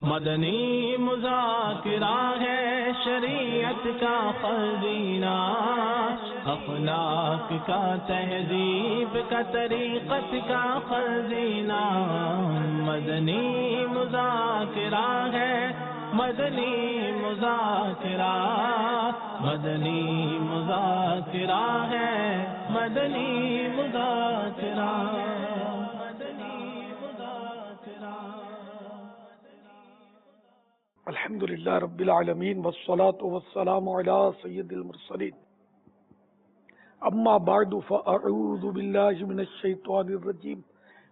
مدنی مذاکرہ ہے شریعت کا خزینہ، اخلاق کا تہذیب کا طریقت کا خزینہ۔ مدنی مذاکرہ ہے، مدنی مذاکرہ، مدنی مذاکرہ ہے، مدنی مذاکرہ۔ الحمدللہ رب العالمین والصلاة والسلام علی سید المرسلین، اما بعد فاعوذ باللہ من الشیطان الرجیم،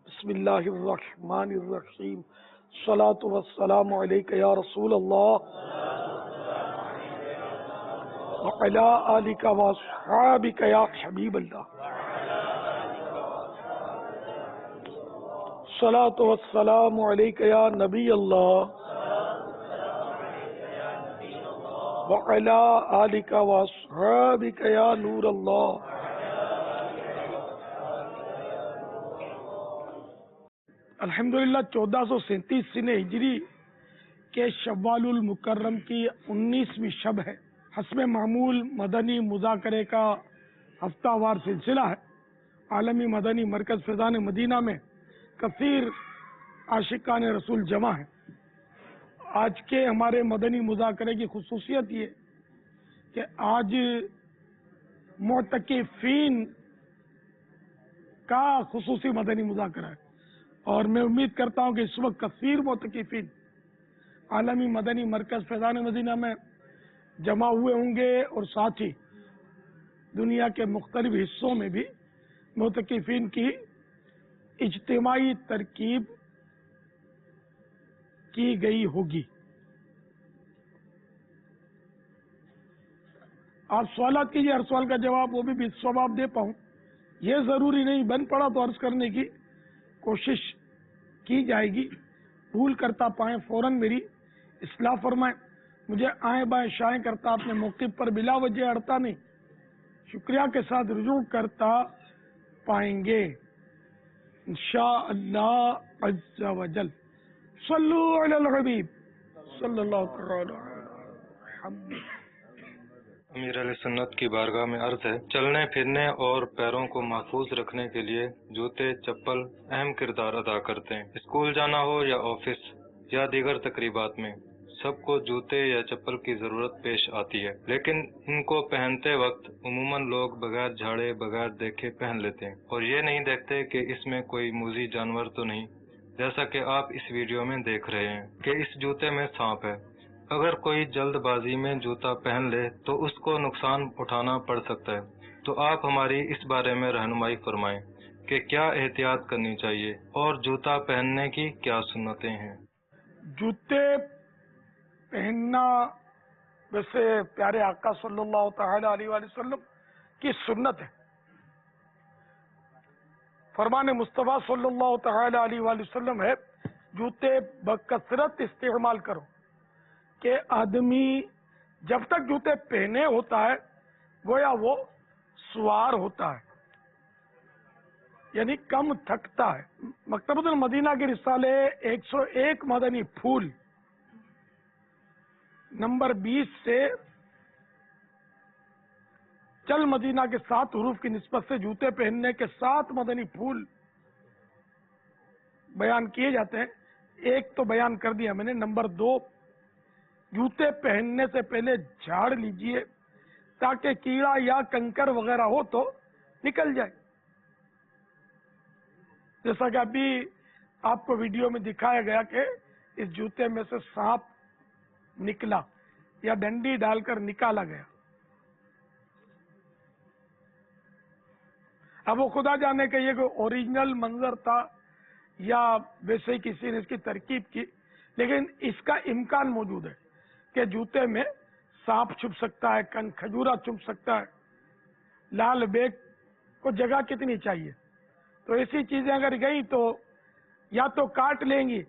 بسم اللہ الرحمن الرحیم، الصلاة والسلام علیک یا رسول اللہ وعلی آلک واصحابک یا حبیب اللہ، الصلاة والسلام علیک یا نبی اللہ وعلی آلک واصحابک یا نور اللہ۔ الحمدللہ 1437 سنہ ہجری کے شوال المکرم کی 19ویں شب ہے۔ حسب معمول مدنی مذاکرے کا ہفتہ وار سلسلہ ہے۔ عالمی مدنی مرکز فیضان مدینہ میں کثیر عاشقان رسول جمع ہیں۔ آج کے ہمارے مدنی مذاکرے کی خصوصیت یہ کہ آج معتکفین کا خصوصی مدنی مذاکرہ ہے، اور میں امید کرتا ہوں کہ اس وقت کثیر معتکفین عالمی مدنی مرکز فیضان مدینہ میں جمع ہوئے ہوں گے، اور ساتھ ہی دنیا کے مختلف حصوں میں بھی معتکفین کی اجتماعی ترکیب کی گئی ہوگی۔ آپ سوالات کیجیے، ہر سوال کا جواب وہ بھی 20 ثواب دے پاؤں یہ ضروری نہیں، بن پڑا تو عرض کرنے کی کوشش کی جائے گی۔ بھول کرتا پائیں فوراً میری اصلاح فرمائیں، مجھے آئیں بائیں شائیں کرتا اپنے موقف پر بلا وجہ اڑتا نہیں، شکریہ کے ساتھ رجوع کرتا پائیں گے انشاءاللہ عز و جل۔ صلو علی الحبیب صلی اللہ تعالی محمد۔ امیر علیہ سنت کی بارگاہ میں عرض ہے، چلنے پھرنے اور پیروں کو محفوظ رکھنے کے لیے جوتے چپل اہم کردار ادا کرتے ہیں۔ اسکول جانا ہو یا آفس یا دیگر تقریبات میں سب کو جوتے یا چپل کی ضرورت پیش آتی ہے، لیکن ان کو پہنتے وقت عموماً لوگ بغیر جھاڑے بغیر دیکھے پہن لیتے ہیں، اور یہ نہیں دیکھتے کہ اس میں کوئی موذی جانور تو نہیں، جیسا کہ آپ اس ویڈیو میں دیکھ رہے ہیں کہ اس جوتے میں سانپ ہے۔ اگر کوئی جلد بازی میں جوتا پہن لے تو اس کو نقصان اٹھانا پڑ سکتا ہے، تو آپ ہماری اس بارے میں رہنمائی فرمائیں کہ کیا احتیاط کرنی چاہیے اور جوتا پہننے کی کیا سنتیں ہیں۔ جوتے پہننا ویسے پیارے آقا صلی اللہ تعالی علیہ وآلہ وسلم کی سنت ہے۔ فرمان مصطفیٰ صلی اللہ تعالی علیہ وآلہ وسلم ہے، جوتے بکثرت استعمال کرو، کہ آدمی جب تک جوتے پہنے ہوتا ہے گویا وہ سوار ہوتا ہے، یعنی کم تھکتا ہے۔ مکتبۃ المدینہ کے رسالے 101 مدنی پھول نمبر 20 سے چل مدینہ کے 7 حروف کی نسبت سے جوتے پہننے کے 7 مدنی پھول بیان کیے جاتے ہیں۔ ایک تو بیان کر دیا میں نے، نمبر 2، جوتے پہننے سے پہلے جھاڑ لیجئے تاکہ کیڑا یا کنکر وغیرہ ہو تو نکل جائے۔ جیسا کہ ابھی آپ کو ویڈیو میں دکھایا گیا کہ اس جوتے میں سے سانپ نکلا یا ڈنڈی ڈال کر نکالا گیا۔ اب وہ خدا جانے کہ یہ کوئی اوریجنل منظر تھا یا ویسے ہی کسی نے اس کی ترکیب کی، لیکن اس کا امکان موجود ہے کہ جوتے میں سانپ چھپ سکتا ہے، کھجورا چھپ سکتا ہے۔ لال بیگ کو جگہ کتنی چاہیے، تو ایسی چیزیں اگر گئی تو یا تو کاٹ لیں گی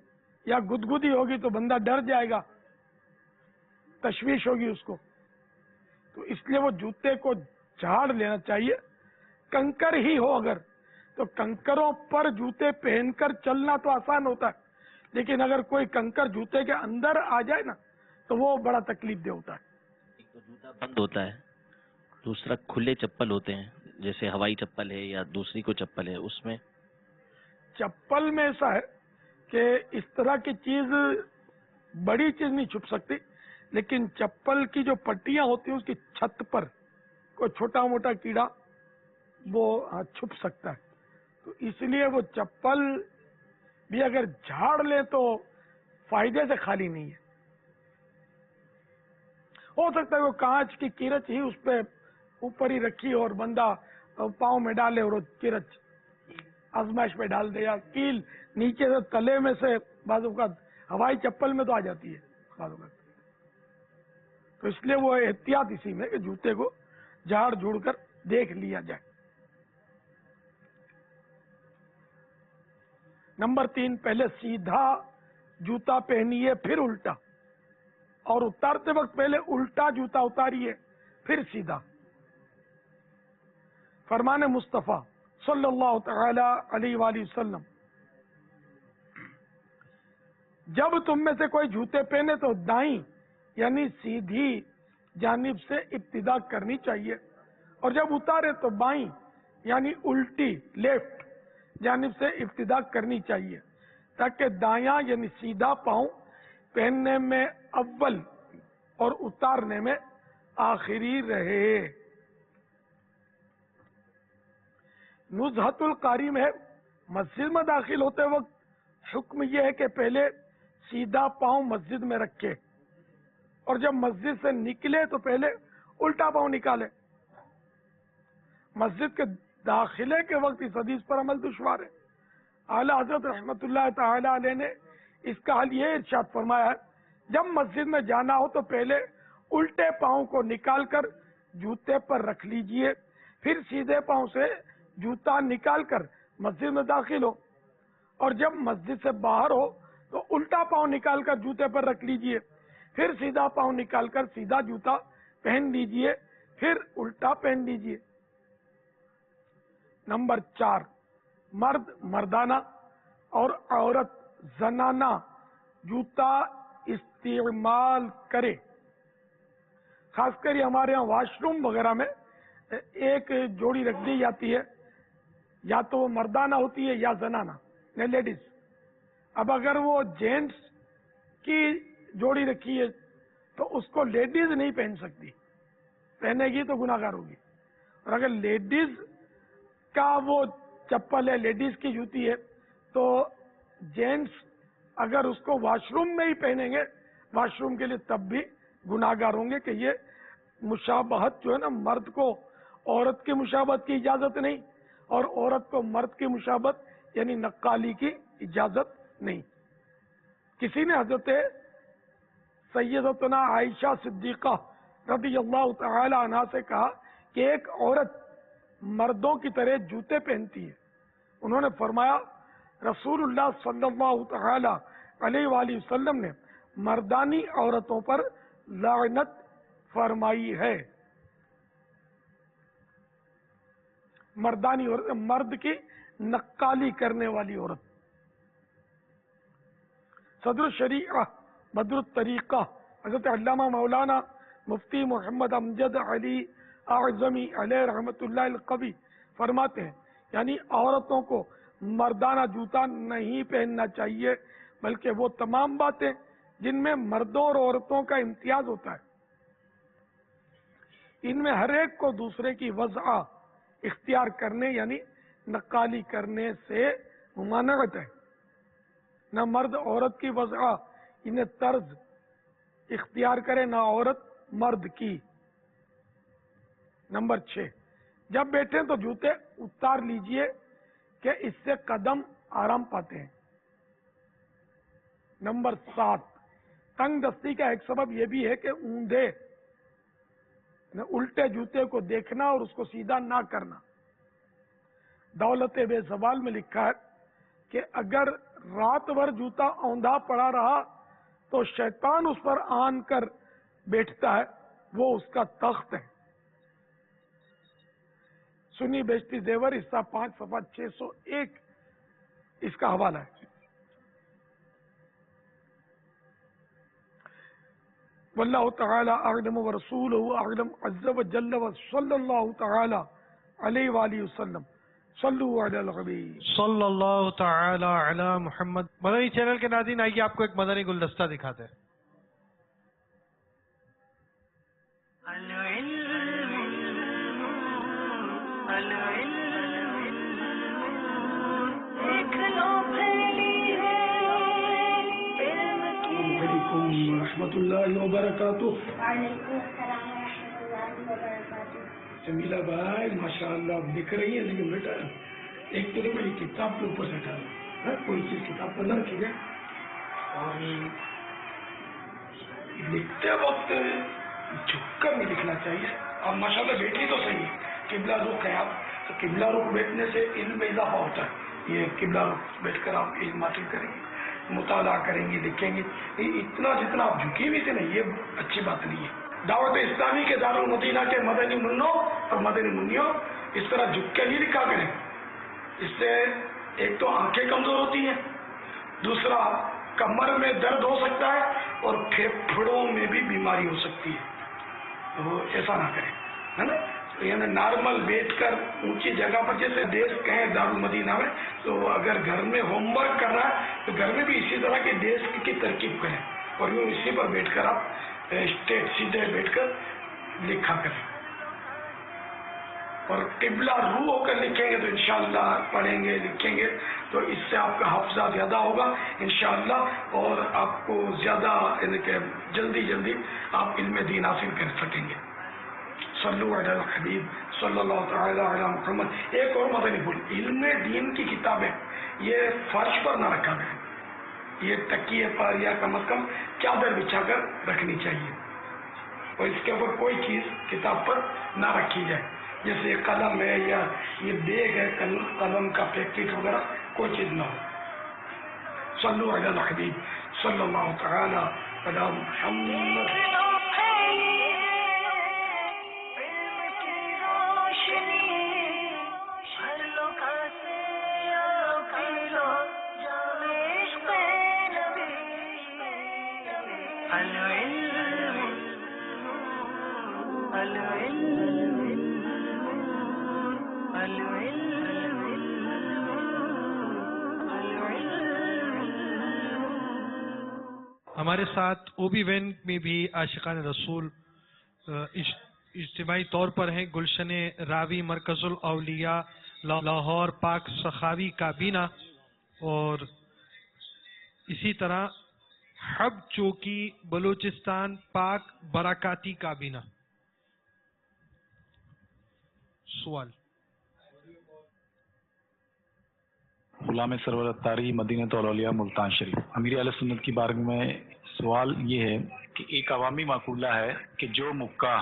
یا گدگدی ہوگی تو بندہ ڈر جائے گا، تشویش ہوگی اس کو، تو اس لیے وہ جوتے کو جھاڑ لینا چاہیے۔ کنکر ہی ہو اگر تو کنکروں پر جوتے پہن کر چلنا تو آسان ہوتا ہے، لیکن اگر کوئی کنکر جوتے کے اندر آ جائے نا تو وہ بڑا تکلیف دہ ہوتا ہے. ایک تو جوتا بند ہوتا ہے، دوسرا کھلے چپل ہوتے ہیں، جیسے ہوائی چپل ہے یا دوسری کو چپل ہے، اس میں چپل میں ایسا ہے کہ اس طرح کی چیز بڑی چیز نہیں چھپ سکتی، لیکن چپل کی جو پٹیاں ہوتی ہیں اس کی چھت پر کوئی چھوٹا موٹا کیڑا وہ چھپ سکتا ہے. تو اس لیے وہ چپل بھی اگر جھاڑ لے تو فائدے سے خالی نہیں ہے. ہو سکتا ہے وہ کانچ کی کرچ ہی اس پہ اوپر ہی رکھی اور بندہ پاؤں میں ڈالے اور وہ کرچ آزمائش پہ ڈال دے، یا کیل نیچے سے تلے میں سے بعض اوقات ہوائی چپل میں تو آ جاتی ہے بعض اوقات. تو اس لیے وہ احتیاط اسی میں کہ جوتے کو جھاڑ جھوڑ کر دیکھ لیا جائے. نمبر 3، پہلے سیدھا جوتا پہنیے پھر الٹا، اور اتارتے وقت پہلے الٹا جوتا اتاریے پھر سیدھا. فرمان مصطفیٰ صلی اللہ تعالی علیہ وآلہ وسلم، جب تم میں سے کوئی جوتے پہنے تو دائیں یعنی سیدھی جانب سے ابتدا کرنی چاہیے، اور جب اتارے تو بائیں یعنی الٹی لیفٹ جانب سے ابتدا کرنی چاہیے، تاکہ دایاں یعنی سیدھا پاؤں پہننے میں اول اور اتارنے میں آخری رہے. نزہت القاری میں مسجد میں داخل ہوتے وقت حکم یہ ہے کہ پہلے سیدھا پاؤں مسجد میں رکھے، اور جب مسجد سے نکلے تو پہلے الٹا پاؤں نکالے. مسجد کے داخلے کے وقت اس حدیث پر عمل دشوار ہے. اعلی حضرت رحمت اللہ تعالی علیہ نے اس کا حل یہ ارشاد فرمایا ہے، جب مسجد میں جانا ہو تو پہلے الٹے پاؤں کو نکال کر جوتے پر رکھ لیجئے، پھر سیدھے پاؤں سے جوتا نکال کر مسجد میں داخل ہو، اور جب مسجد سے باہر ہو تو الٹا پاؤں نکال کر جوتے پر رکھ لیجئے، پھر سیدھا پاؤں نکال کر سیدھا جوتا پہن لیجئے، پھر الٹا پہن لیجئے. نمبر 4، مرد مردانہ اور عورت زنانہ جوتا استعمال کرے. خاص کر یہ ہمارے یہاں واش روم وغیرہ میں ایک جوڑی رکھ دی جاتی ہے، یا تو وہ مردانہ ہوتی ہے یا زنانہ لیڈیز. اب اگر وہ جینٹس کی جوڑی رکھی ہے تو اس کو لیڈیز نہیں پہن سکتی، پہنے گی تو گناہ گار ہوگی. اور اگر لیڈیز کا وہ چپل ہے، لیڈیز کی جوتی ہے، تو جینٹس اگر اس کو واش روم میں ہی پہنیں گے واش روم کے لیے تب بھی گناہ گار ہوں گے، کہ یہ مشابہت جو ہے نا، مرد کو عورت کی مشابہت کی اجازت نہیں، اور عورت کو مرد کی مشابہت یعنی نقالی کی اجازت نہیں. کسی نے حضرت سیدتنا عائشہ صدیقہ رضی اللہ تعالی عنہا سے کہا کہ ایک عورت مردوں کی طرح جوتے پہنتی ہے. انہوں نے فرمایا رسول اللہ صلی اللہ تعالی علیہ وآلہ وسلم نے مردانی عورتوں پر لعنت فرمائی ہے. مردانی عورت، مرد کی نقالی کرنے والی عورت. صدر الشریعہ بدر الطریقہ حضرت علامہ مولانا مفتی محمد امجد علی اعظمی علیہ رحمت اللہ القوی فرماتے ہیں، یعنی عورتوں کو مردانہ جوتا نہیں پہننا چاہیے، بلکہ وہ تمام باتیں جن میں مردوں اور عورتوں کا امتیاز ہوتا ہے، ان میں ہر ایک کو دوسرے کی وضع اختیار کرنے یعنی نقالی کرنے سے ممانعت ہے. نہ مرد عورت کی وضع انہیں طرز اختیار کرے، نہ عورت مرد کی. نمبر 6، جب بیٹھیں تو جوتے اتار لیجئے کہ اس سے قدم آرام پاتے ہیں. نمبر 7، تنگ دستی کا ایک سبب یہ بھی ہے کہ اوندھے الٹے جوتے کو دیکھنا اور اس کو سیدھا نہ کرنا. دولت بے زوال میں لکھا ہے کہ اگر رات بھر جوتا اوندھا پڑا رہا تو شیطان اس پر آن کر بیٹھتا ہے، وہ اس کا تخت ہے. سنی بیشتی زیور حصہ 5 صفحہ 601 اس کا حوالہ ہے. واللہ تعالی اعلم ورسولہ اعلم عز وجل وصلی اللہ تعالی علیہ وآلہ وسلم. صلو علی الحبیب. صلی اللہ تعالی علی محمد. مدنی چینل کے ناظرین، آئیے آپ کو ایک مدنی گلدستہ دکھاتے ہیں. رحمۃ اللہ وبرکاتہ. وعلیکم السلام ورحمۃ اللہ وبرکاتہ. جمیلہ بھائی ماشاء اللہ آپ لکھ رہی ہیں، لیکن بیٹا ایک تو دیکھو یہ کتاب کے اوپر سے ڈالا، کوئی چیز کتاب پر نہ رکھی جائے، اور لکھتے وقت جھک کر نہیں لکھنا چاہیے. اور ماشاء اللہ بیٹھی تو صحیح ہے، قبلہ رخ ہے آپ، تو قبلہ رخ بیٹھنے سے علم میں اضافہ ہوتا ہے. یہ قبلہ رخ بیٹھ کر آپ علم حاصل کریں گے، مطالعہ کریں گے، لکھیں گے. اتنا جتنا آپ جھکی ہوئی تھے نا، یہ اچھی بات نہیں ہے. دعوت اسلامی کے دارالمدینہ کے مدنی منوں اور مدنی منیوں اس طرح جھک کے نہیں لکھا کریں. اس سے ایک تو آنکھیں کمزور ہوتی ہیں، دوسرا کمر میں درد ہو سکتا ہے، اور پھیپھڑوں میں بھی بیماری ہو سکتی ہے. تو ایسا نہ کریں، ہے نا. یعنی نارمل بیٹھ کر اونچی جگہ پر، جیسے ڈیسک ہیں دارالمدینہ میں، تو اگر گھر میں ہوم ورک کر رہا ہے تو گھر میں بھی اسی طرح کی ڈیسک کی ترکیب کریں، اور یوں اسی پر بیٹھ کر آپ اسٹیٹ سیدھے بیٹھ کر لکھا کریں. اور قبلہ روح ہو کر لکھیں گے تو انشاءاللہ پڑھیں گے لکھیں گے تو اس سے آپ کا حافظہ زیادہ ہوگا انشاءاللہ، اور آپ کو زیادہ یعنی کہ جلدی آپ علم دین حاصل کر سکیں گے. صلو علی الحبیب صلی اللہ تعالی علی محمد. ایک اور مدنی بول، علم دین کی کتابیں یہ فرش پر نہ رکھا کریں، یہ تکیے پر یا کم از کم چادر بچھا کر رکھنی چاہیے، اور اس کے اوپر کوئی چیز کتاب پر نہ رکھی جائے، جیسے قلم ہے یا یہ بیگ ہے قلم کا پیکٹ وغیرہ، کوئی چیز نہ ہو. صلو علی الحبیب صلی اللہ تعالی علی محمد. ہمارے ساتھ اوبی وین میں بھی عاشقان رسول اجتماعی طور پر ہیں گلشن راوی مرکز الاولیاء لاہور پاک سخاوی کابینہ، اور اسی طرح حب چوکی بلوچستان پاک برکاتی کابینہ. سوال. غلام سرور اتاری مدینہ الاولیاء ملتان شریف. امیر اہل سنت کی بارگاہ میں سوال یہ ہے کہ ایک عوامی مقولہ ہے کہ جو مکہ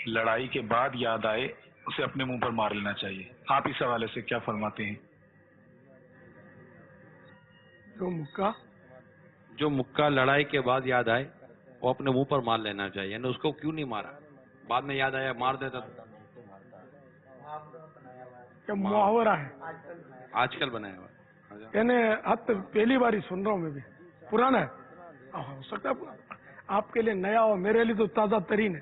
لڑائی کے بعد یاد آئے اسے اپنے منہ پر مار لینا چاہیے. آپ اس حوالے سے کیا فرماتے ہیں؟ جو مکہ لڑائی کے بعد یاد آئے وہ اپنے منہ پر مار لینا چاہیے. یعنی اس کو کیوں نہیں مارا؟ بعد میں یاد آیا مار دیتا. محاورہ ہے آج کل بنایا ہوا، یعنی حت پہلی بار ہی سن رہا ہوں میں بھی. پرانا ہے، ہو سکتا ہے آپ کے لیے نیا ہو، میرے لیے تو تازہ ترین ہے،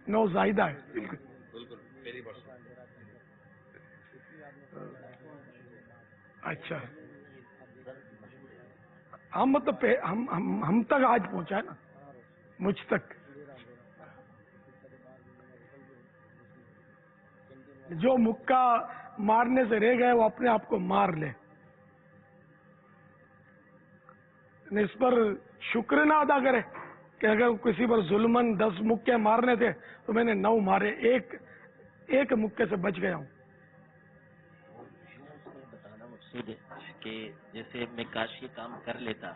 نو زائدہ ہے. بالکل پہلی بار. اچھا ہم مطلب ہم تک آج پہنچا ہے نا، مجھ تک. جو مکہ مارنے سے رہ گئے وہ اپنے آپ کو مار لے، اس پر شکر نہ ادا کرے کہ اگر کسی پر ظلمن 10 مکے مارنے تھے تو میں نے 9 مارے، ایک مکے سے بچ گیا ہوں. بتانا مقصود ہے کہ جیسے میں کاش یہ کام کر لیتا،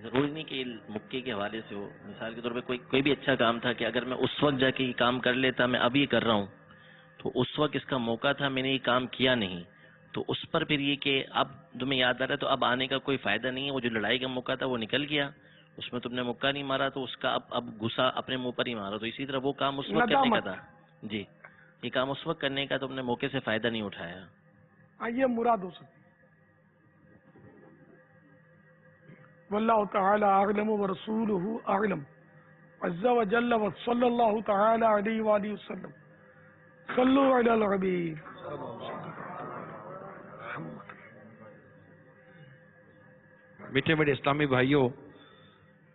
ضروری نہیں کہ مکے کے حوالے سے ہو. مثال کے طور پہ کوئی بھی اچھا کام تھا کہ اگر میں اس وقت جا کے یہ کام کر لیتا، میں اب یہ کر رہا ہوں تو اس وقت اس کا موقع تھا، میں نے یہ کام کیا نہیں، تو اس پر پھر یہ کہ اب تمہیں یاد آ رہا ہے تو اب آنے کا کوئی فائدہ نہیں ہے. وہ جو لڑائی کا موقع تھا وہ نکل گیا، اس میں تم نے مکہ نہیں مارا تو اس کا اب غصہ اپنے منہ پر ہی مارا. تو اسی طرح وہ کام اس وقت کرنے کا تھا. جی یہ کام اس وقت کرنے کا تم نے موقع سے فائدہ نہیں اٹھایا. یہ مراد ہو سکتی. واللہ تعالی اعلم ورسولہ اعلم. عز و جل و صلی اللہ تعالی علیہ وآلہ وسلم. صلو علی الحبیب. میٹھے میٹھے اسلامی بھائیوں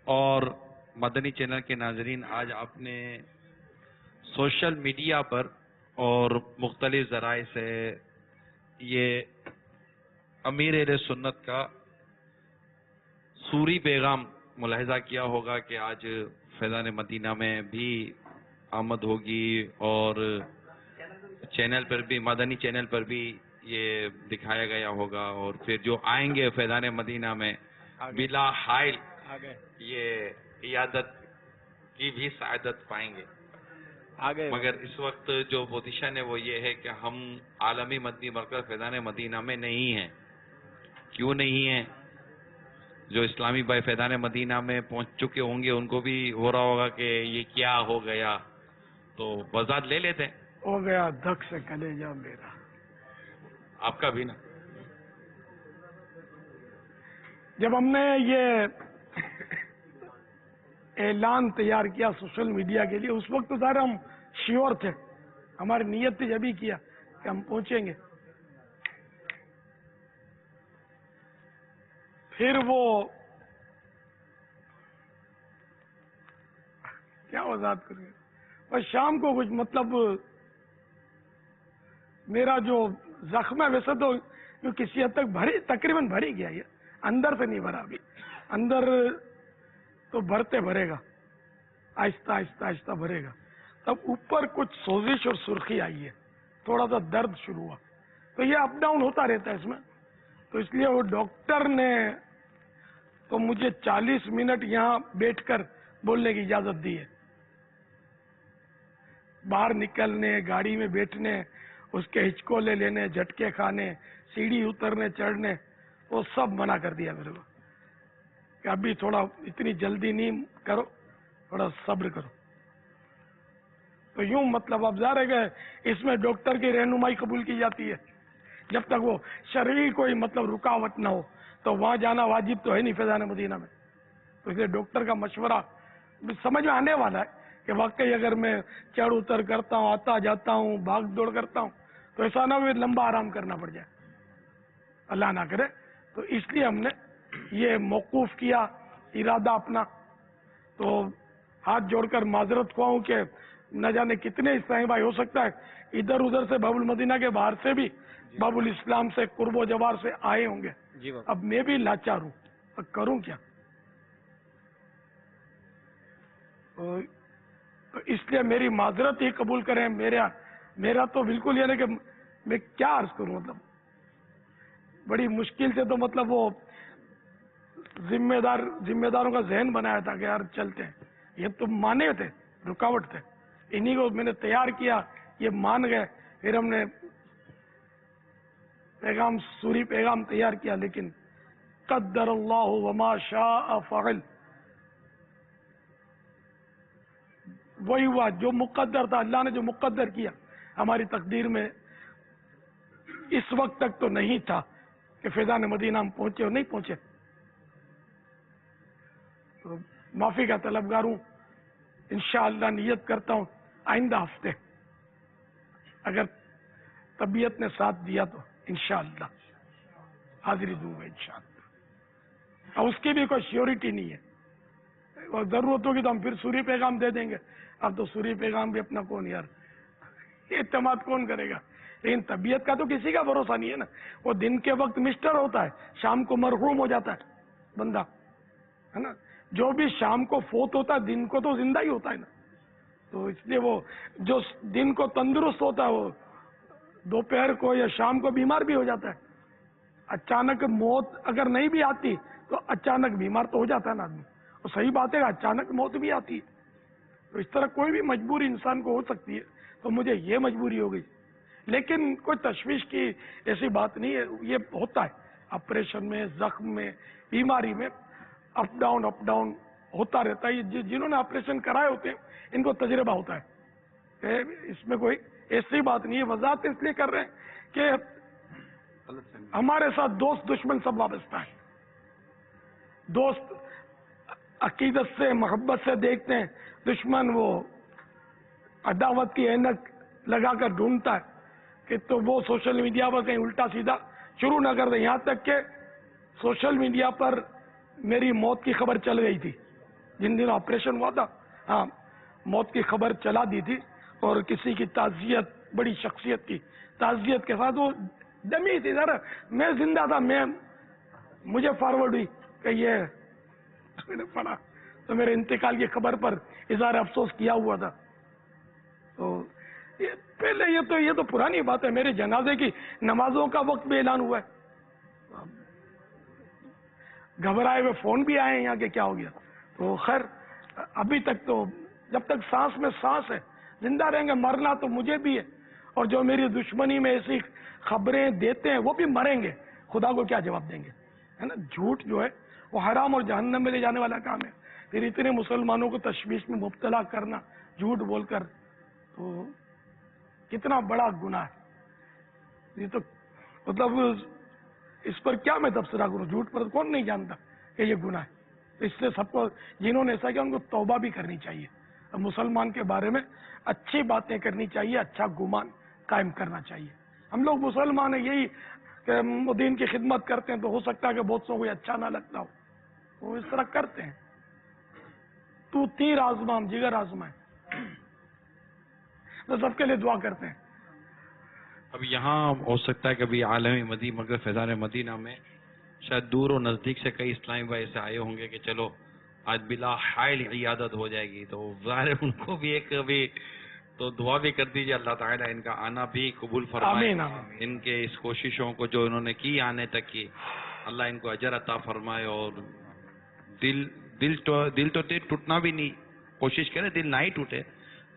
اور مدنی چینل کے ناظرین، آج آپ نے سوشل میڈیا پر اور مختلف ذرائع سے یہ امیر اہل سنت کا سوری پیغام ملاحظہ کیا ہوگا کہ آج فیضان مدینہ میں بھی آمد ہوگی اور چینل پر بھی، مدنی چینل پر بھی یہ دکھایا گیا ہوگا، اور پھر جو آئیں گے فیضان مدینہ میں بلا حائل یہ عیادت کی بھی سعادت پائیں گے. مگر اس وقت جو پوزیشن ہے وہ یہ ہے کہ ہم عالمی مدنی مرکز فیضان مدینہ میں نہیں ہیں. کیوں نہیں ہیں؟ جو اسلامی بھائی فیضان مدینہ میں پہنچ چکے ہوں گے ان کو بھی ہو رہا ہوگا کہ یہ کیا ہو گیا، تو وضاحت لے لیتے ہیں. ہو گیا دھک سے کلیجہ میرا. آپ کا بھی نا. جب ہم نے یہ اعلان تیار کیا سوشل میڈیا کے لیے، اس وقت تو ظاہر ہم شیور تھے، ہماری نیت تھی جب ہی کیا کہ ہم پہنچیں گے. پھر وہ کیا وضاحت کریں گے، اور شام کو کچھ مطلب میرا جو زخم ہے ویسے تو جو کسی حد تک تقریباً بھر ہی گیا، یہ اندر سے نہیں بھرا. ابھی اندر تو بھرے گا، آہستہ آہستہ آہستہ بھرے گا. تب اوپر کچھ سوزش اور سرخی آئی ہے، تھوڑا سا درد شروع ہوا. تو یہ اپ ڈاؤن ہوتا رہتا ہے اس میں، تو اس لیے وہ ڈاکٹر نے تو مجھے 40 منٹ یہاں بیٹھ کر بولنے کی اجازت دی ہے. باہر نکلنے، گاڑی میں بیٹھنے، اس کے ہچکولے لینے، جھٹکے کھانے، سیڑھی اترنے چڑھنے، وہ سب منع کر دیا میرے کو کہ ابھی تھوڑا اتنی جلدی نہیں کرو، تھوڑا صبر کرو. تو یوں مطلب اب ظاہر ہے کہ اس میں ڈاکٹر کی رہنمائی قبول کی جاتی ہے. جب تک وہ شرعی کوئی مطلب رکاوٹ نہ ہو تو وہاں جانا واجب تو ہے نہیں فیضان مدینہ میں. تو اس لیے ڈاکٹر کا مشورہ سمجھ میں آنے والا ہے کہ واقعی اگر میں چڑھ اتر کرتا ہوں، آتا جاتا ہوں، بھاگ دوڑ کرتا ہوں، تو ایسا نہ ہو لمبا آرام کرنا پڑ جائے، اللہ نہ کرے. تو اس لیے ہم نے یہ موقوف کیا ارادہ اپنا. تو ہاتھ جوڑ کر معذرت خواہ ہوں کہ نہ جانے کتنے اسلامی بھائی ہو سکتا ہے ادھر ادھر سے باب المدینہ کے باہر سے بھی باب الاسلام سے قرب و جوار سے آئے ہوں گے. اب میں بھی لاچار ہوں، اب کروں کیا؟ تو اس لیے میری معذرت ہی قبول کریں. میرا تو بالکل یہ نہیں کہ میں کیا عرض کروں، مطلب بڑی مشکل سے تو مطلب وہ ذمہ داروں کا ذہن بنایا تھا کہ یار چلتے ہیں. یہ تو مانے تھے، رکاوٹ تھے، انہی کو میں نے تیار کیا، یہ مان گئے. پھر ہم نے سوری پیغام تیار کیا، لیکن قدر اللہ وما شاء فعل، وہی ہوا جو مقدر تھا. اللہ نے جو مقدر کیا ہماری تقدیر میں اس وقت تک تو نہیں تھا کہ فیضان مدینہ ہم پہنچے اور نہیں پہنچے. تو معافی کا طلبگار ہوں. انشاءاللہ نیت کرتا ہوں آئندہ ہفتے اگر طبیعت نے ساتھ دیا تو انشاءاللہ حاضری دوں گا انشاءاللہ. اور اس کی بھی کوئی شیورٹی نہیں ہے، اور ضرورت ہوگی تو ہم پھر سوری پیغام دے دیں گے. اب تو سوری پیغام بھی اپنا کون یار اعتماد کون کرے گا. لیکن طبیعت کا تو کسی کا بھروسہ نہیں ہے نا. وہ دن کے وقت مسٹر ہوتا ہے، شام کو مرحوم ہو جاتا ہے بندہ، ہے نا. جو بھی شام کو فوت ہوتا ہے دن کو تو زندہ ہی ہوتا ہے نا. تو اس لیے وہ جو دن کو تندرست ہوتا ہے وہ دوپہر کو یا شام کو بیمار بھی ہو جاتا ہے. اچانک موت اگر نہیں بھی آتی تو اچانک بیمار تو ہو جاتا ہے نا آدمی. اور صحیح بات ہے اچانک موت بھی آتی ہے. تو اس طرح کوئی بھی مجبوری انسان کو ہو سکتی ہے. تو مجھے یہ مجبوری ہو گئی، لیکن کوئی تشویش کی ایسی بات نہیں ہے. یہ ہوتا ہے آپریشن میں، زخم میں، بیماری میں، اپ ڈاؤن ہوتا رہتا ہے. جنہوں نے آپریشن کرائے ہوتے ہیں ان کو تجربہ ہوتا ہے. اس میں کوئی ایسی بات نہیں ہے. وضاحت اس لیے کر رہے ہیں کہ ہمارے ساتھ دوست دشمن سب وابستہ ہیں. دوست عقیدت سے محبت سے دیکھتے ہیں، دشمن وہ عداوت کی اینک لگا کر ڈھونڈتا ہے کہ تو وہ سوشل میڈیا پر کہیں الٹا سیدھا شروع نہ کر دیں. یہاں تک کہ سوشل میڈیا پر میری موت کی خبر چل گئی تھی جن دنوں آپریشن ہوا تھا. ہاں، موت کی خبر چلا دی تھی اور کسی کی تعزیت، بڑی شخصیت کی تعزیت کے ساتھ، وہ دمی تھی ذرا، میں زندہ تھا، مجھے فارورڈ ہوئی کہ یہ میں نے پڑھا تو میرے انتقال کی خبر پر اظہار افسوس کیا ہوا تھا. تو پہلے یہ تو پرانی بات ہے. میرے جنازے کی نمازوں کا وقت بھی اعلان ہوا ہے. گھبرائے ہوئے فون بھی آئے ہیں یہاں کہ کیا ہو گیا. تو خیر ابھی تک تو جب تک سانس میں سانس ہے زندہ رہیں گے. مرنا تو مجھے بھی ہے، اور جو میری دشمنی میں ایسی خبریں دیتے ہیں وہ بھی مریں گے. خدا کو کیا جواب دیں گے، ہے نا. جھوٹ جو ہے وہ حرام اور جہنم میں لے جانے والا کام ہے. پھر اتنے مسلمانوں کو تشویش میں مبتلا کرنا جھوٹ بول کر، تو کتنا بڑا گناہ ہے. یہ تو مطلب اس پر کیا میں تبصرہ کروں. جھوٹ پر کون نہیں جانتا کہ یہ گناہ ہے. اس سے سب کو، جنہوں نے ایسا کیا ان کو توبہ بھی کرنی چاہیے. مسلمان کے بارے میں اچھی باتیں کرنی چاہیے، اچھا گمان قائم کرنا چاہیے. ہم لوگ مسلمان ہیں، یہی کہ وہ دین کی خدمت کرتے ہیں، تو ہو سکتا ہے کہ بہت سو کو اچھا نہ لگتا ہو، وہ اس طرح کرتے ہیں. تو تیر آزما ہم جگر آزمائیں. تو سب کے لیے دعا کرتے ہیں. اب یہاں ہو سکتا ہے کبھی عالمی مدی مگر فیضان مدینہ میں شاید دور و نزدیک سے کئی اسلامی بھائی ایسے آئے ہوں گے کہ چلو آج بلا حائل عیادت ہو جائے گی، تو ظاہر ہے ان کو بھی ایک ابھی تو دعا بھی کر دیجیے اللہ تعالیٰ ان کا آنا بھی قبول فرمائے. آمین آمین. ان کے اس کوششوں کو جو انہوں نے کی آنے تک کی، اللہ ان کو اجر عطا فرمائے. اور دل تو ٹوٹنا بھی نہیں، کوشش کرے دل نہ ہی ٹوٹے.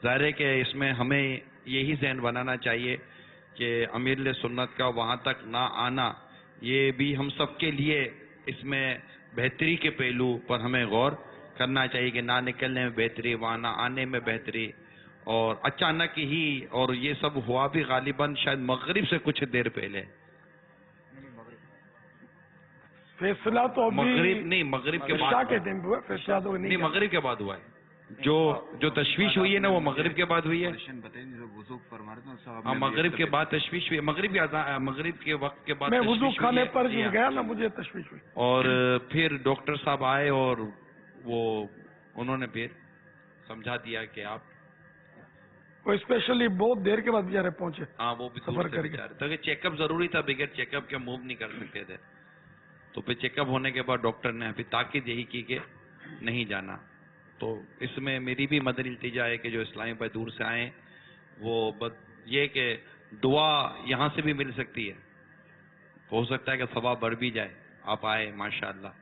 ظاہر ہے کہ اس میں ہمیں یہی ذہن بنانا چاہیے کہ امیر سنت کا وہاں تک نہ آنا، یہ بھی ہم سب کے لیے اس میں بہتری کے پہلو پر ہمیں غور کرنا چاہیے کہ نہ نکلنے میں بہتری، وہاں نہ آنے میں بہتری. اور اچانک ہی، اور یہ سب ہوا بھی غالباً شاید مغرب سے کچھ دیر پہلے. فیصلہ تو مغرب نہیں، مغرب کے بعد کے دن ہوا. فیصلہ تو نہیں، مغرب کے بعد ہوا ہے. جو تشویش ہوئی ہے نا وہ مغرب کے بعد ہوئی ہے. ہاں، مغرب کے بعد تشویش ہوئی، مغرب کے وقت کے بعد میں وضو تشویش خانے ہوئی ہے. پر جو گیا نا مجھے تشویش ہوئی. اور پھر ڈاکٹر صاحب آئے اور انہوں نے پھر سمجھا دیا کہ آپ، وہ اسپیشلی بہت دیر کے بعد بیچارے پہنچے. ہاں وہ بھی دور سے بیچارے تھے کہ چیک اپ ضروری تھا، بغیر چیک اپ کے موو نہیں کر سکتے تھے. تو پھر چیک اپ ہونے کے بعد ڈاکٹر نے پھر تاکید یہی کی کہ نہیں جانا. تو اس میں میری بھی مدنی التجا ہے کہ جو اسلامی بھائی دور سے آئیں، وہ یہ کہ دعا یہاں سے بھی مل سکتی ہے، ہو سکتا ہے کہ ثواب بڑھ بھی جائے. آپ آئے ماشاءاللہ.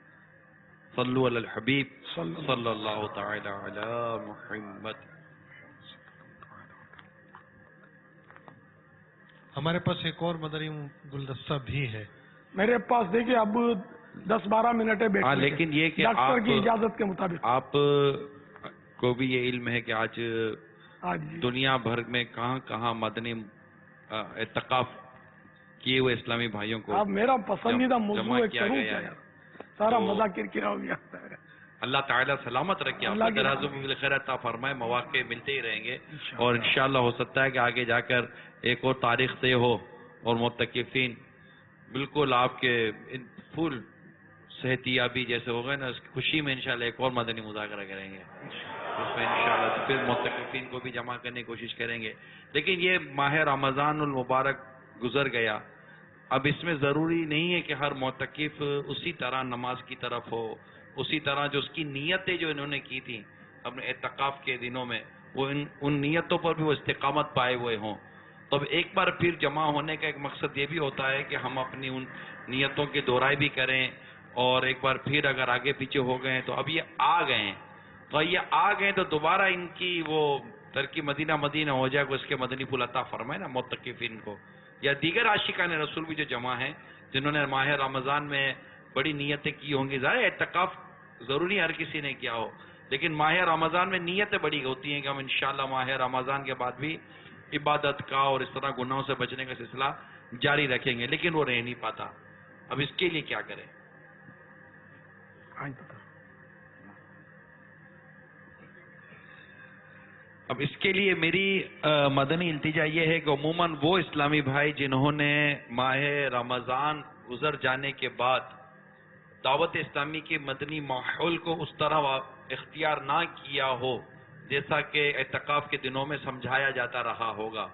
صلو علی الحبیب صلی اللہ تعالی علی محمد. ہمارے پاس ایک اور مدنی گلدستہ بھی ہے. میرے پاس دیکھیے اب 10-12 منٹ ہے بیٹھنے کے. لیکن یہ کہ ڈاکٹر کی اجازت کے مطابق آپ کو بھی یہ علم ہے کہ آج دنیا بھر میں کہاں کہاں مدنی اعتکاف کیے ہوئے اسلامی بھائیوں کو اب میرا پسندیدہ موضوع ہے، کیا کروں گیا کیا ہے. سارا مزہ کرکرا ہو گیا. اللہ تعالیٰ سلامت رکھے، آپ اللہ کو کی درازوں میں بالخیر عطا فرمائے. مواقع ملتے ہی رہیں گے، اور انشاءاللہ ہو سکتا ہے کہ آگے جا کر ایک اور تاریخ طے ہو اور معتکفین بالکل آپ کے پھول صحت یابی جیسے ہو گئے نا، اس کی خوشی میں انشاءاللہ ایک اور مدنی مذاکرہ کریں گے. اس میں انشاءاللہ پھر معتکفین کو بھی جمع کرنے کی کوشش کریں گے. لیکن یہ ماہ رمضان المبارک گزر گیا، اب اس میں ضروری نہیں ہے کہ ہر معتکف اسی طرح نماز کی طرف ہو، اسی طرح جو اس کی نیتیں جو انہوں نے کی تھیں اپنے اعتکاف کے دنوں میں، وہ ان نیتوں پر بھی وہ استقامت پائے ہوئے ہوں. تو اب ایک بار پھر جمع ہونے کا ایک مقصد یہ بھی ہوتا ہے کہ ہم اپنی ان نیتوں کی دہرائی بھی کریں، اور ایک بار پھر اگر آگے پیچھے ہو گئے ہیں تو اب یہ آ گئے ہیں، تو یہ آ گئے تو دوبارہ ان کی وہ ترکی مدینہ مدینہ ہو جائے، کو اس کے مدنی پھول عطا فرمائے نا معتکفین کو، یا دیگر عاشقان رسول بھی جو جمع ہیں جنہوں نے ماہ رمضان میں بڑی نیتیں کی ہوں گی. ظاہر اعتکاف ضروری ہر کسی نے کیا ہو، لیکن ماہ رمضان میں نیتیں بڑی ہوتی ہیں کہ ہم انشاءاللہ ماہ رمضان کے بعد بھی عبادت کا اور اس طرح گناہوں سے بچنے کا سلسلہ جاری رکھیں گے، لیکن وہ رہ نہیں پاتا. اب اس کے لیے کیا کریں؟ اب اس کے لیے میری مدنی التجا یہ ہے کہ عموماً وہ اسلامی بھائی جنہوں نے ماہ رمضان گزر جانے کے بعد دعوت اسلامی کے مدنی ماحول کو اس طرح اختیار نہ کیا ہو جیسا کہ اعتکاف کے دنوں میں سمجھایا جاتا رہا ہوگا،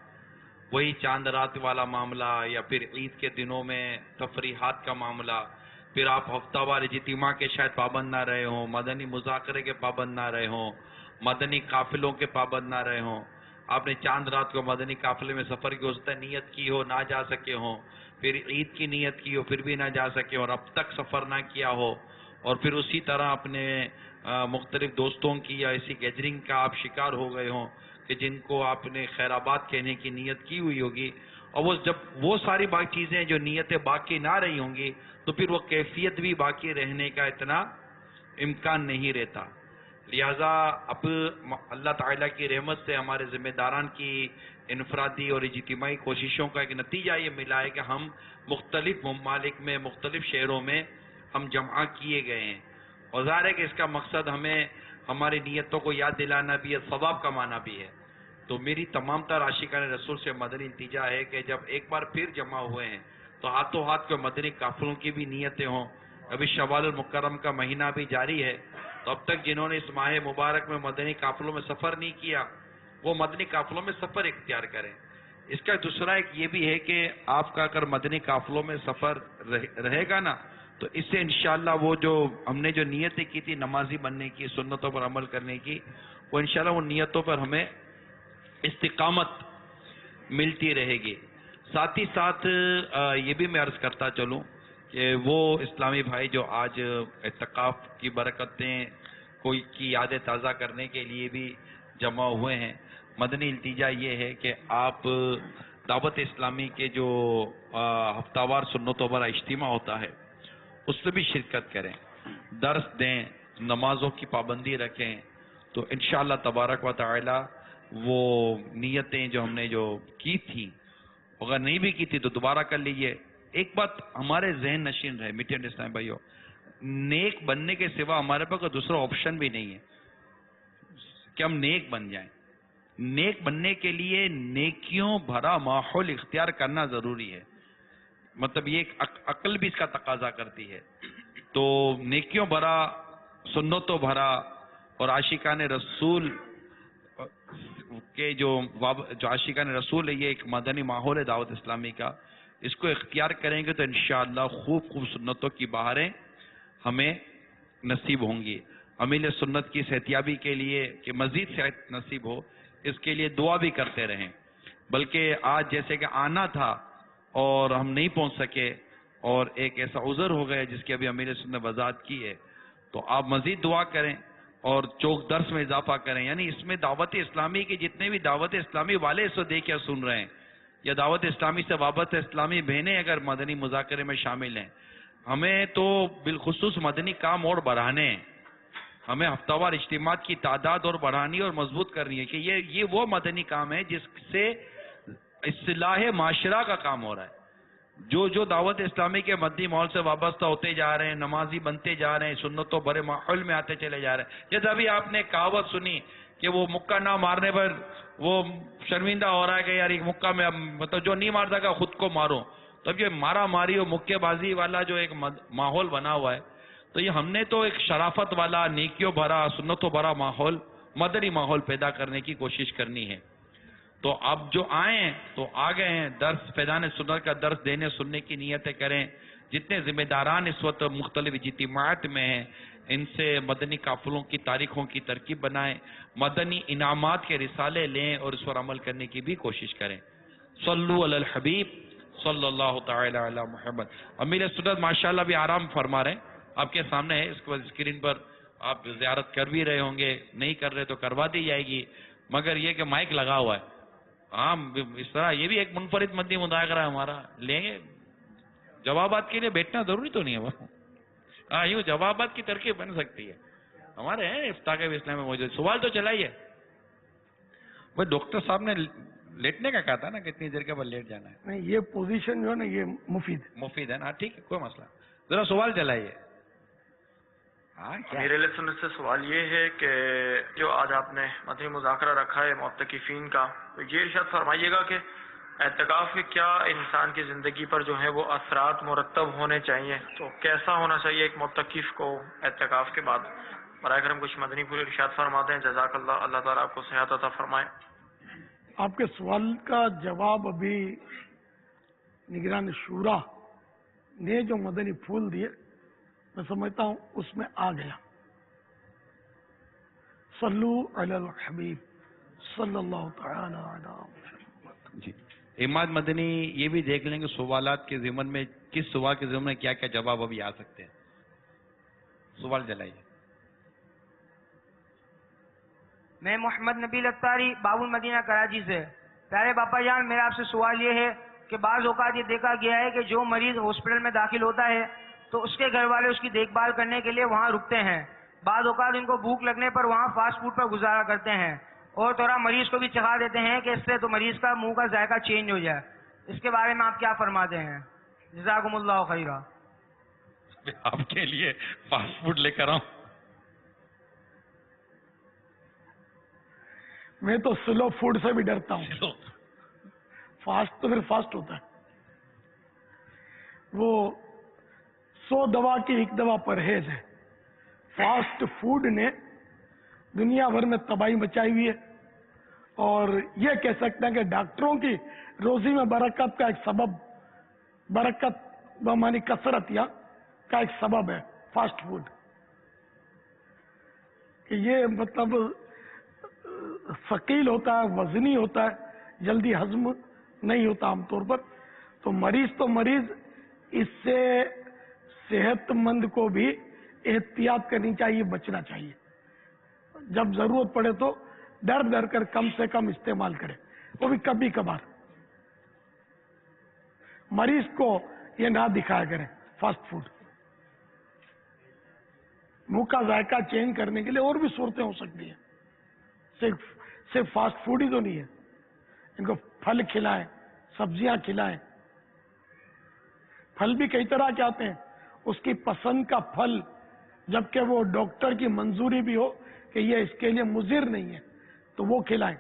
وہی چاند رات والا معاملہ یا پھر عید کے دنوں میں تفریحات کا معاملہ، پھر آپ ہفتہ وار اجتماع کے شاید پابند نہ رہے ہوں، مدنی مذاکرے کے پابند نہ رہے ہوں، مدنی قافلوں کے پابند نہ رہے ہوں، آپ نے چاند رات کو مدنی قافلے میں سفر کی اس طرح نیت کی ہو، نہ جا سکے ہوں، پھر عید کی نیت کی ہو پھر بھی نہ جا سکے اور اب تک سفر نہ کیا ہو، اور پھر اسی طرح اپنے مختلف دوستوں کی یا ایسی گیدرنگ کا آپ شکار ہو گئے ہوں کہ جن کو آپ نے خیر آباد کہنے کی نیت کی ہوئی ہوگی، اور وہ جب وہ ساری باقی چیزیں جو نیتیں باقی نہ رہی ہوں گی تو پھر وہ کیفیت بھی باقی رہنے کا اتنا امکان نہیں رہتا۔ لہذا اب اللہ تعالیٰ کی رحمت سے ہمارے ذمہ داران کی انفرادی اور اجتماعی کوششوں کا ایک نتیجہ یہ ملا ہے کہ ہم مختلف ممالک میں مختلف شہروں میں ہم جمع کیے گئے ہیں، اور ظاہر ہے کہ اس کا مقصد ہمیں ہماری نیتوں کو یاد دلانا بھی ہے، ثواب کمانا بھی ہے۔ تو میری تمام تر عاشقان رسول سے مدنی التجا ہے کہ جب ایک بار پھر جمع ہوئے ہیں تو ہاتھوں ہاتھ کے مدنی قافلوں کی بھی نیتیں ہوں۔ ابھی شوال المکرم کا مہینہ بھی جاری ہے، تو اب تک جنہوں نے اس ماہ مبارک میں مدنی قافلوں میں سفر نہیں کیا وہ مدنی قافلوں میں سفر اختیار کریں۔ اس کا دوسرا ایک یہ بھی ہے کہ آپ کا اگر مدنی قافلوں میں سفر رہے گا نا تو اس سے انشاءاللہ وہ جو ہم نے جو نیتیں کی تھی نمازی بننے کی، سنتوں پر عمل کرنے کی، وہ انشاءاللہ ان نیتوں پر ہمیں استقامت ملتی رہے گی۔ ساتھ ہی ساتھ یہ بھی میں عرض کرتا چلوں کہ وہ اسلامی بھائی جو آج اعتکاف کی برکتیں کوئی کی یادیں تازہ کرنے کے لیے بھی جمع ہوئے ہیں، مدنی التجا یہ ہے کہ آپ دعوت اسلامی کے جو ہفتہ وار سنتوں پر اجتماع ہوتا ہے اس میں بھی شرکت کریں، درس دیں، نمازوں کی پابندی رکھیں، تو انشاءاللہ تبارک و تعالی وہ نیتیں جو ہم نے جو کی تھی اگر نہیں بھی کی تھی تو دوبارہ کر لیجئے۔ ایک بات ہمارے ذہن نشین رہے میٹھے اسلام بھائیو، نیک بننے کے سوا ہمارے پاس کوئی دوسرا آپشن بھی نہیں ہے کہ ہم نیک بن جائیں۔ نیک بننے کے لیے نیکیوں بھرا ماحول اختیار کرنا ضروری ہے، مطلب یہ ایک عقل بھی اس کا تقاضا کرتی ہے۔ تو نیکیوں بھرا، سنتوں بھرا اور عاشقان رسول کے جو عاشقان رسول ہے، یہ ایک مدنی ماحول ہے دعوت اسلامی کا، اس کو اختیار کریں گے تو انشاءاللہ خوب خوب سنتوں کی بہاریں ہمیں نصیب ہوں گی۔ امیل سنت کی صحتیابی کے لیے کہ مزید صحت نصیب ہو اس کے لیے دعا بھی کرتے رہیں، بلکہ آج جیسے کہ آنا تھا اور ہم نہیں پہنچ سکے اور ایک ایسا عذر ہو گیا جس کی ابھی امیر سنت نے وضاحت کی ہے، تو آپ مزید دعا کریں اور چوک درس میں اضافہ کریں۔ یعنی اس میں دعوت اسلامی کے جتنے بھی دعوت اسلامی والے اس کو دیکھ کے سن رہے ہیں یا دعوت اسلامی سے وابستہ اسلامی بہنیں اگر مدنی مذاکرے میں شامل ہیں، ہمیں تو بالخصوص مدنی کام اور بڑھانے ہیں، ہمیں ہفتہ وار اجتماعات کی تعداد اور بڑھانی اور مضبوط کرنی ہے کہ یہ وہ مدنی کام ہے جس سے اصلاح معاشرہ کا کام ہو رہا ہے۔ جو دعوت اسلامی کے مدنی ماحول سے وابستہ ہوتے جا رہے ہیں، نمازی بنتے جا رہے ہیں، سنتوں بھرے ماحول میں آتے چلے جا رہے ہیں۔ جیسے ابھی آپ نے کہاوت سنی کہ وہ مکہ نہ مارنے پر وہ شرمندہ ہو رہا ہے کہ یار ایک مکہ میں مطلب جو نہیں مار سکا خود کو مارو، تو اب یہ مارا ماری اور مکے بازی والا جو ایک ماحول بنا ہوا ہے، تو یہ ہم نے تو ایک شرافت والا، نیکیوں بھرا، سنتوں بھرا ماحول، مدنی ماحول پیدا کرنے کی کوشش کرنی ہے۔ تو اب جو آئے ہیں تو آ گئے ہیں، درس فیضان سنت کا درس دینے سننے کی نیتیں کریں۔ جتنے ذمہ داران اس وقت مختلف اجتماعات میں ہیں ان سے مدنی قافلوں کی تاریخوں کی ترکیب بنائیں، مدنی انعامات کے رسالے لیں اور اس پر عمل کرنے کی بھی کوشش کریں۔ صلو علی الحبیب صلی اللہ تعالی علی محمد۔ امیر سنت ماشاءاللہ بھی آرام فرما رہے ہیں، آپ کے سامنے ہے، اس کو اسکرین پر آپ زیارت کر بھی رہے ہوں گے، نہیں کر رہے تو کروا دی جائے گی، مگر یہ کہ مائک لگا ہوا ہے، ہاں اس طرح یہ بھی ایک منفرد مدنی مذاکرہ ہے ہمارا، لیں گے جوابات کے لیے بیٹھنا ضروری تو نہیں ہے وہ، ہاں یوں جوابات کی ترکیب بن سکتی ہے، ہمارے ہیں افتاء کے اسلام میں موجود۔ سوال تو چلائیے۔ وہ ڈاکٹر صاحب نے لیٹنے کا کہا تھا نا، کتنی دیر کے بعد لیٹ جانا ہے؟ نہیں، یہ پوزیشن جو ہے نا یہ مفید ہے نا، ٹھیک ہے کوئی مسئلہ، ذرا سوال چلائیے۔ امیر اہل سنت سے سوال یہ ہے کہ جو آج آپ نے مدنی مذاکرہ رکھا ہے معتکفین کا، تو یہ ارشاد فرمائیے گا کہ اعتکاف کے کیا انسان کی زندگی پر جو ہے وہ اثرات مرتب ہونے چاہیے، تو کیسا ہونا چاہیے ایک معتکف کو اعتکاف کے بعد؟ برائے کرم کچھ مدنی پھول ارشاد فرما دیں، جزاک اللہ، اللہ تعالیٰ آپ کو صحت عطا فرمائے۔ آپ کے سوال کا جواب ابھی نگران شورا نے جو مدنی پھول دیے میں سمجھتا ہوں اس میں آ گیا۔ صلو علی الحبیب صلی اللہ تعالی علی محمد۔ جی عماد مدنی یہ بھی دیکھ لیں گے سوالات کے ضمن میں کس سوال کے ضمن میں کیا کیا جواب ابھی آ سکتے ہیں، سوال جلائیے۔ میں محمد نبیل اتاری باب المدینہ کراچی سے۔ پیارے باپا جان، میرا آپ سے سوال یہ ہے کہ بعض اوقات یہ دیکھا گیا ہے کہ جو مریض ہاسپٹل میں داخل ہوتا ہے تو اس کے گھر والے اس کی دیکھ بھال کرنے کے لیے وہاں رکتے ہیں، بعض اوقات ان کو بھوک لگنے پر وہاں فاسٹ فوڈ پر گزارا کرتے ہیں اور تھوڑا مریض کو بھی چکھا دیتے ہیں کہ اس سے تو مریض کا منہ کا ذائقہ چینج ہو جائے، اس کے بارے میں آپ کیا فرماتے ہیں؟ جزاکم اللہ خیرہ۔ آپ کے لیے فاسٹ فوڈ لے کر آؤں؟ میں تو سلو فوڈ سے بھی ڈرتا ہوں، فاسٹ تو پھر فاسٹ ہوتا ہے، وہ 100 دوا کی ایک دوا پرہیز ہے۔ فاسٹ فوڈ نے دنیا بھر میں تباہی مچائی ہوئی ہے، اور یہ کہہ سکتے ہیں کہ ڈاکٹروں کی روزی میں برکت کا ایک سبب، برکت بمانی کثرت یا کا ایک سبب ہے فاسٹ فوڈ، کہ یہ مطلب ثقیل ہوتا ہے، وزنی ہوتا ہے، جلدی ہضم نہیں ہوتا عام طور پر، تو مریض اس سے صحت مند کو بھی احتیاط کرنی چاہیے، بچنا چاہیے، جب ضرورت پڑے تو ڈر کر کم سے کم استعمال کرے، وہ بھی کبھی کبھار، مریض کو یہ نہ دکھایا کرے فاسٹ فوڈ۔ منہ کا ذائقہ چینج کرنے کے لیے اور بھی صورتیں ہو سکتی ہیں، صرف فاسٹ فوڈ ہی تو نہیں ہے، ان کو پھل کھلائیں، سبزیاں کھلائیں، پھل بھی کئی طرح کے آتے ہیں، اس کی پسند کا پھل، جبکہ وہ ڈاکٹر کی منظوری بھی ہو کہ یہ اس کے لیے مضر نہیں ہے تو وہ کھلائیں۔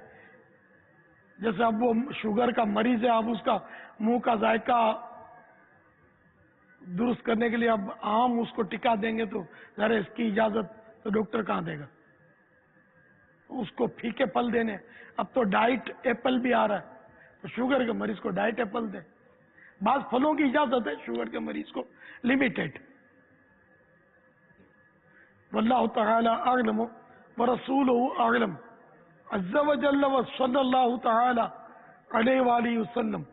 جیسے اب وہ شوگر کا مریض ہے، اب اس کا منہ کا ذائقہ درست کرنے کے لیے اب آم اس کو ٹکا دیں گے تو ذرا اس کی اجازت تو ڈاکٹر کہاں دے گا، اس کو پھیکے پھل دینے۔ اب تو ڈائٹ ایپل بھی آ رہا ہے، تو شوگر کے مریض کو ڈائٹ ایپل دیں۔ بعض پھلوں کی اجازت ہے شوگر کے مریض کو، لمیٹڈ۔ واللہ تعالی اعلم ورسولہ اعلم، عز وجل وصلی اللہ تعالی علیہ وآلہ وسلم،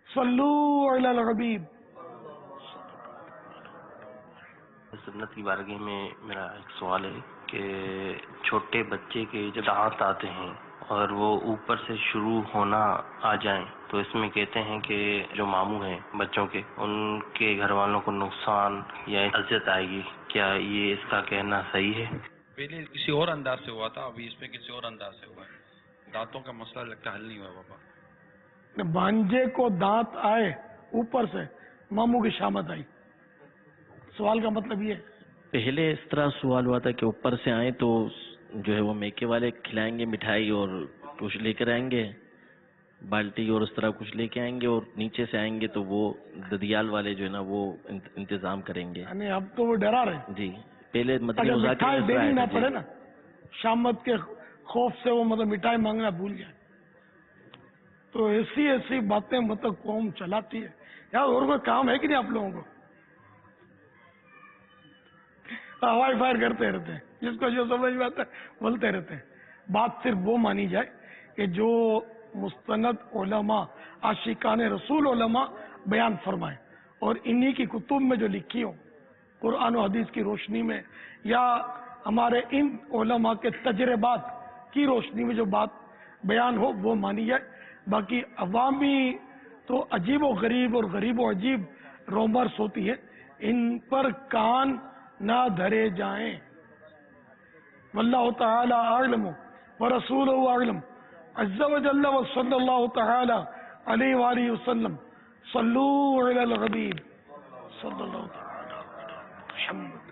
صلو علی الحبیب۔ سنت کی بارگاہ میں میرا ایک سوال ہے کہ چھوٹے بچے کے جب دانت آتے ہیں اور وہ اوپر سے شروع ہونا آ جائیں تو اس میں کہتے ہیں کہ جو ماموں ہیں بچوں کے، ان کے گھر والوں کو نقصان یا اذیت آئے گی، کیا یہ اس کا کہنا صحیح ہے؟ پہلے کسی اور انداز سے ہوا تھا، ابھی اس پہ کسی اور انداز سے ہوا ہے، دانتوں کا مسئلہ لگتا حل نہیں ہوا بابا۔ بانجے کو دانت آئے اوپر سے، ماموں کی شامت آئی، سوال کا مطلب یہ ہے۔ پہلے اس طرح سوال ہوا تھا کہ اوپر سے آئیں تو جو ہے وہ میکے والے کھلائیں گے مٹھائی اور کچھ لے کر آئیں گے، بالٹی اور اس طرح کچھ لے کے آئیں گے، اور نیچے سے آئیں گے تو وہ ددیال والے جو ہے نا وہ انتظام کریں گے۔ یعنی اب تو وہ ڈرا رہے جی پہلے مدنی اگر مذاکرے مٹھائی میں دینی نہ آیا تھا، پڑے جی۔ نا، شامت کے خوف سے وہ مطلب مٹھائی مانگنا بھول جائے، تو ایسی باتیں مطلب قوم چلاتی ہے یار، اور کوئی کام ہے کہ نہیں آپ لوگوں کو؟ ہوائی فائر کرتے رہتے ہیں، جس کو جو سمجھ میں آتا ہے بولتے رہتے ہیں۔ بات صرف وہ مانی جائے کہ جو مستند علماء، عاشقان رسول علماء بیان فرمائیں، اور انہی کی کتب میں جو لکھی ہو قرآن و حدیث کی روشنی میں، یا ہمارے ان علماء کے تجربات کی روشنی میں جو بات بیان ہو وہ مانی جائے۔ باقی عوامی تو عجیب و غریب اور غریب و عجیب رومرس ہوتی ہے، ان پر کان نہ دھرے جائیں۔ واللہ تعالی اعلم ورسولہ اعلم، عز وجل وصلی اللہ تعالی علیہ وآلہ وسلم، صلو علی الحبیب صلی اللہ تعالی علی محمد۔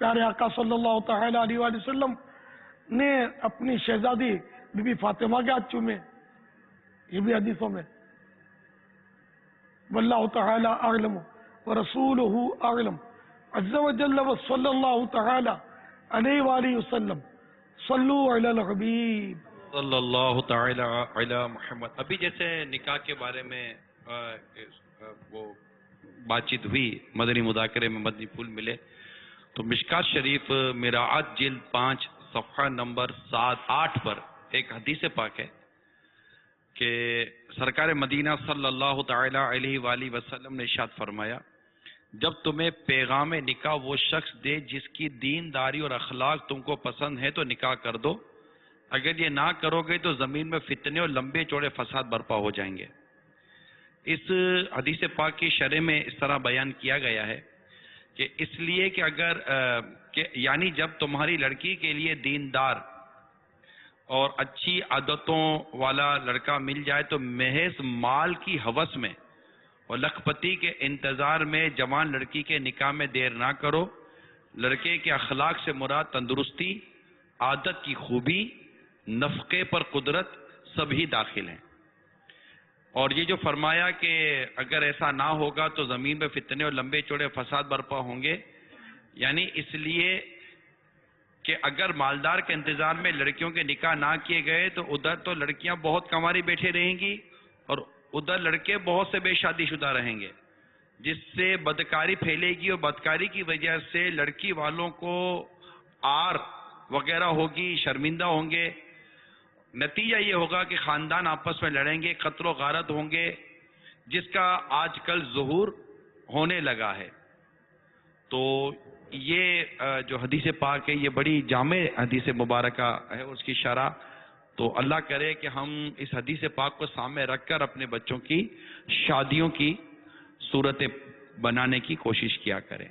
پیارے آقا صلی اللہ تعالی علیہ وآلہ وسلم نے اپنی شہزادی بی بی فاطمہ کے ہاتھ چومے، یہ بھی حدیثوں میں. واللہ تعالی اعلم ورسولہ اعلم عز وجل وصلی اللہ تعالی علیہ وآلہ وسلم. صلو علی الحبیب صلی اللہ تعالی علی محمد. ابھی جیسے نکاح کے بارے میں وہ بات چیت ہوئی، مدنی مذاکرے میں مدنی پھول ملے، تو مشکات شریف مراعات جلد 5 صفحہ نمبر 7-8 پر ایک حدیث پاک ہے کہ سرکار مدینہ صلی اللہ تعالی علیہ وآلہ وسلم نے ارشاد فرمایا، جب تمہیں پیغام نکاح وہ شخص دے جس کی دینداری اور اخلاق تم کو پسند ہے تو نکاح کر دو، اگر یہ نہ کرو گے تو زمین میں فتنے اور لمبے چوڑے فساد برپا ہو جائیں گے. اس حدیث پاک کی شرح میں اس طرح بیان کیا گیا ہے کہ اس لیے کہ اگر یعنی جب تمہاری لڑکی کے لیے دیندار اور اچھی عادتوں والا لڑکا مل جائے تو محض مال کی ہوس میں اور لکھپتی کے انتظار میں جوان لڑکی کے نکاح میں دیر نہ کرو. لڑکے کے اخلاق سے مراد تندرستی، عادت کی خوبی، نفقے پر قدرت سبھی داخل ہیں. اور یہ جو فرمایا کہ اگر ایسا نہ ہوگا تو زمین میں فتنے اور لمبے چوڑے فساد برپا ہوں گے، یعنی اس لیے کہ اگر مالدار کے انتظار میں لڑکیوں کے نکاح نہ کیے گئے تو ادھر تو لڑکیاں بہت کنواری بیٹھے رہیں گی اور ادھر لڑکے بہت سے بے شادی شدہ رہیں گے، جس سے بدکاری پھیلے گی اور بدکاری کی وجہ سے لڑکی والوں کو آر وغیرہ ہوگی، شرمندہ ہوں گے. نتیجہ یہ ہوگا کہ خاندان آپس میں لڑیں گے، قتل و غارت ہوں گے، جس کا آج کل ظہور ہونے لگا ہے. تو یہ جو حدیث پاک ہے یہ بڑی جامع حدیث مبارکہ ہے، اس کی شرح. تو اللہ کرے کہ ہم اس حدیث پاک کو سامنے رکھ کر اپنے بچوں کی شادیوں کی صورتیں بنانے کی کوشش کیا کریں.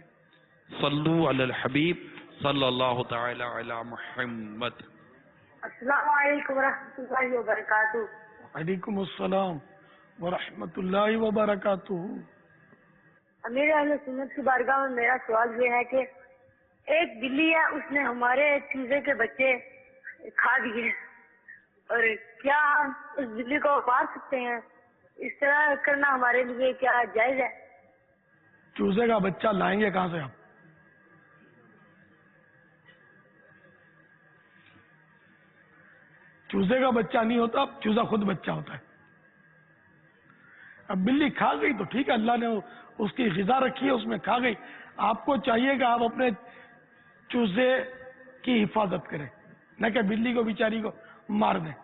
صلو علی الحبیب صلی اللہ تعالی علی محمد. السلام علیکم ورحمۃ اللہ وبرکاتہ. وعلیکم السلام ورحمۃ اللہ وبرکاتہ. امیر اہل سنت کی بارگاہ میں میرا سوال یہ ہے کہ ایک بلی ہے، اس نے ہمارے چوزے کے بچے کھا دیے، اور کیا ہم اس بلی کو مار سکتے ہیں؟ اس طرح کرنا ہمارے لیے کیا جائز ہے؟ چوزے کا بچہ لائیں گے کہاں سے آپ؟ چوزے کا بچہ نہیں ہوتا، چوزا خود بچہ ہوتا ہے. اب بلی کھا گئی تو ٹھیک ہے، اللہ نے اس کی غذا رکھی ہے، اس میں کھا گئی. آپ کو چاہیے کہ آپ اپنے چوزے کی حفاظت کریں، نہ کہ بلی کو بیچاری کو مار دیں.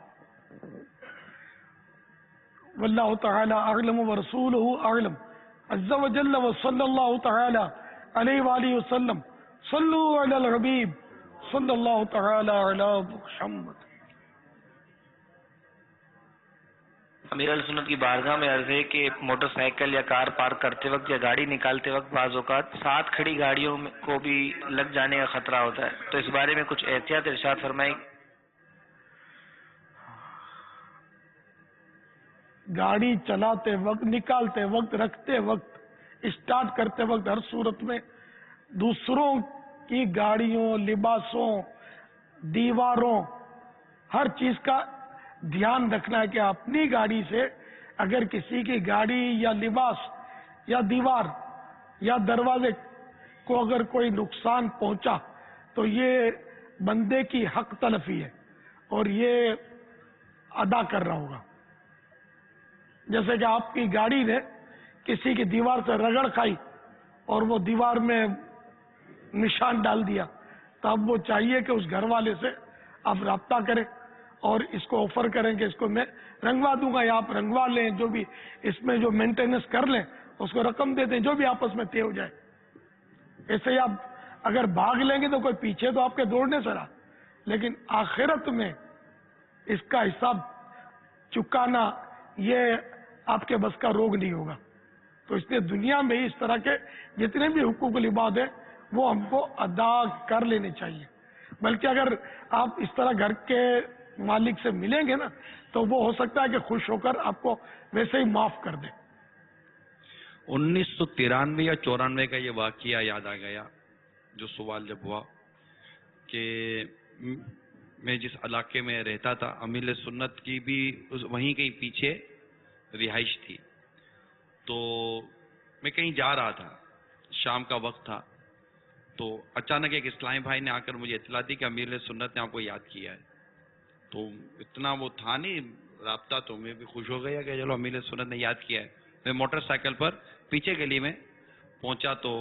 واللہ تعالی اعلم ورسولہ اعلم عز وجل وصلی اللہ تعالی علیہ وآلہ وسلم. صلو علی الحبیب صلی اللہ تعالی علی محمد. امیر علیہ سنت کی بارگاہ میں عرض ہے کہ موٹر سائیکل یا کار پارک کرتے وقت یا گاڑی نکالتے وقت بعض اوقات ساتھ کھڑی گاڑیوں کو بھی لگ جانے کا خطرہ ہوتا ہے، تو اس بارے میں کچھ احتیاط ارشاد فرمائیں. گاڑی چلاتے وقت، نکالتے وقت، رکھتے وقت، اسٹارٹ کرتے وقت ہر صورت میں دوسروں کی گاڑیوں، لباسوں، دیواروں، ہر چیز کا دھیان رکھنا ہے کہ اپنی گاڑی سے اگر کسی کی گاڑی یا لباس یا دیوار یا دروازے کو اگر کوئی نقصان پہنچا تو یہ بندے کی حق تلفی ہے اور یہ ادا کر رہا ہوگا. جیسے کہ آپ کی گاڑی نے کسی کی دیوار سے رگڑ کھائی اور وہ دیوار میں نشان ڈال دیا، تو اب وہ چاہیے کہ اس گھر والے سے آپ رابطہ کریں اور اس کو آفر کریں کہ اس کو میں رنگوا دوں گا، یا آپ رنگوا لیں، جو بھی اس میں جو مینٹیننس کر لیں اس کو رقم دے دیں، جو بھی آپس میں طے ہو جائے. ایسے ہی آپ اگر بھاگ لیں گے تو کوئی پیچھے تو آپ کے دوڑنے سے رہا، لیکن آخرت میں اس کا حساب چکانا یہ آپ کے بس کا روگ نہیں ہوگا. تو اس لیے دنیا میں اس طرح کے جتنے بھی حقوق العباد ہیں وہ ہم کو ادا کر لینے چاہیے. بلکہ اگر آپ اس طرح گھر کے مالک سے ملیں گے نا تو وہ ہو سکتا ہے کہ خوش ہو کر آپ کو ویسے ہی معاف کر دیں. 1993 یا 94 کا یہ واقعہ یاد آ گیا جو سوال جب ہوا کہ میں جس علاقے میں رہتا تھا امیر سنت کی بھی وہیں کہیں پیچھے رہائش تھی، تو میں کہیں جا رہا تھا، شام کا وقت تھا، تو اچانک ایک اسلامی بھائی نے آ کر مجھے اطلاع دی کہ امیر سنت نے آپ کو یاد کیا ہے. تو اتنا وہ تھا نہیں رابطہ، تو میں بھی خوش ہو گیا کہ چلو امیر سنت نے یاد کیا ہے. میں موٹر سائیکل پر پیچھے گلی میں پہنچا تو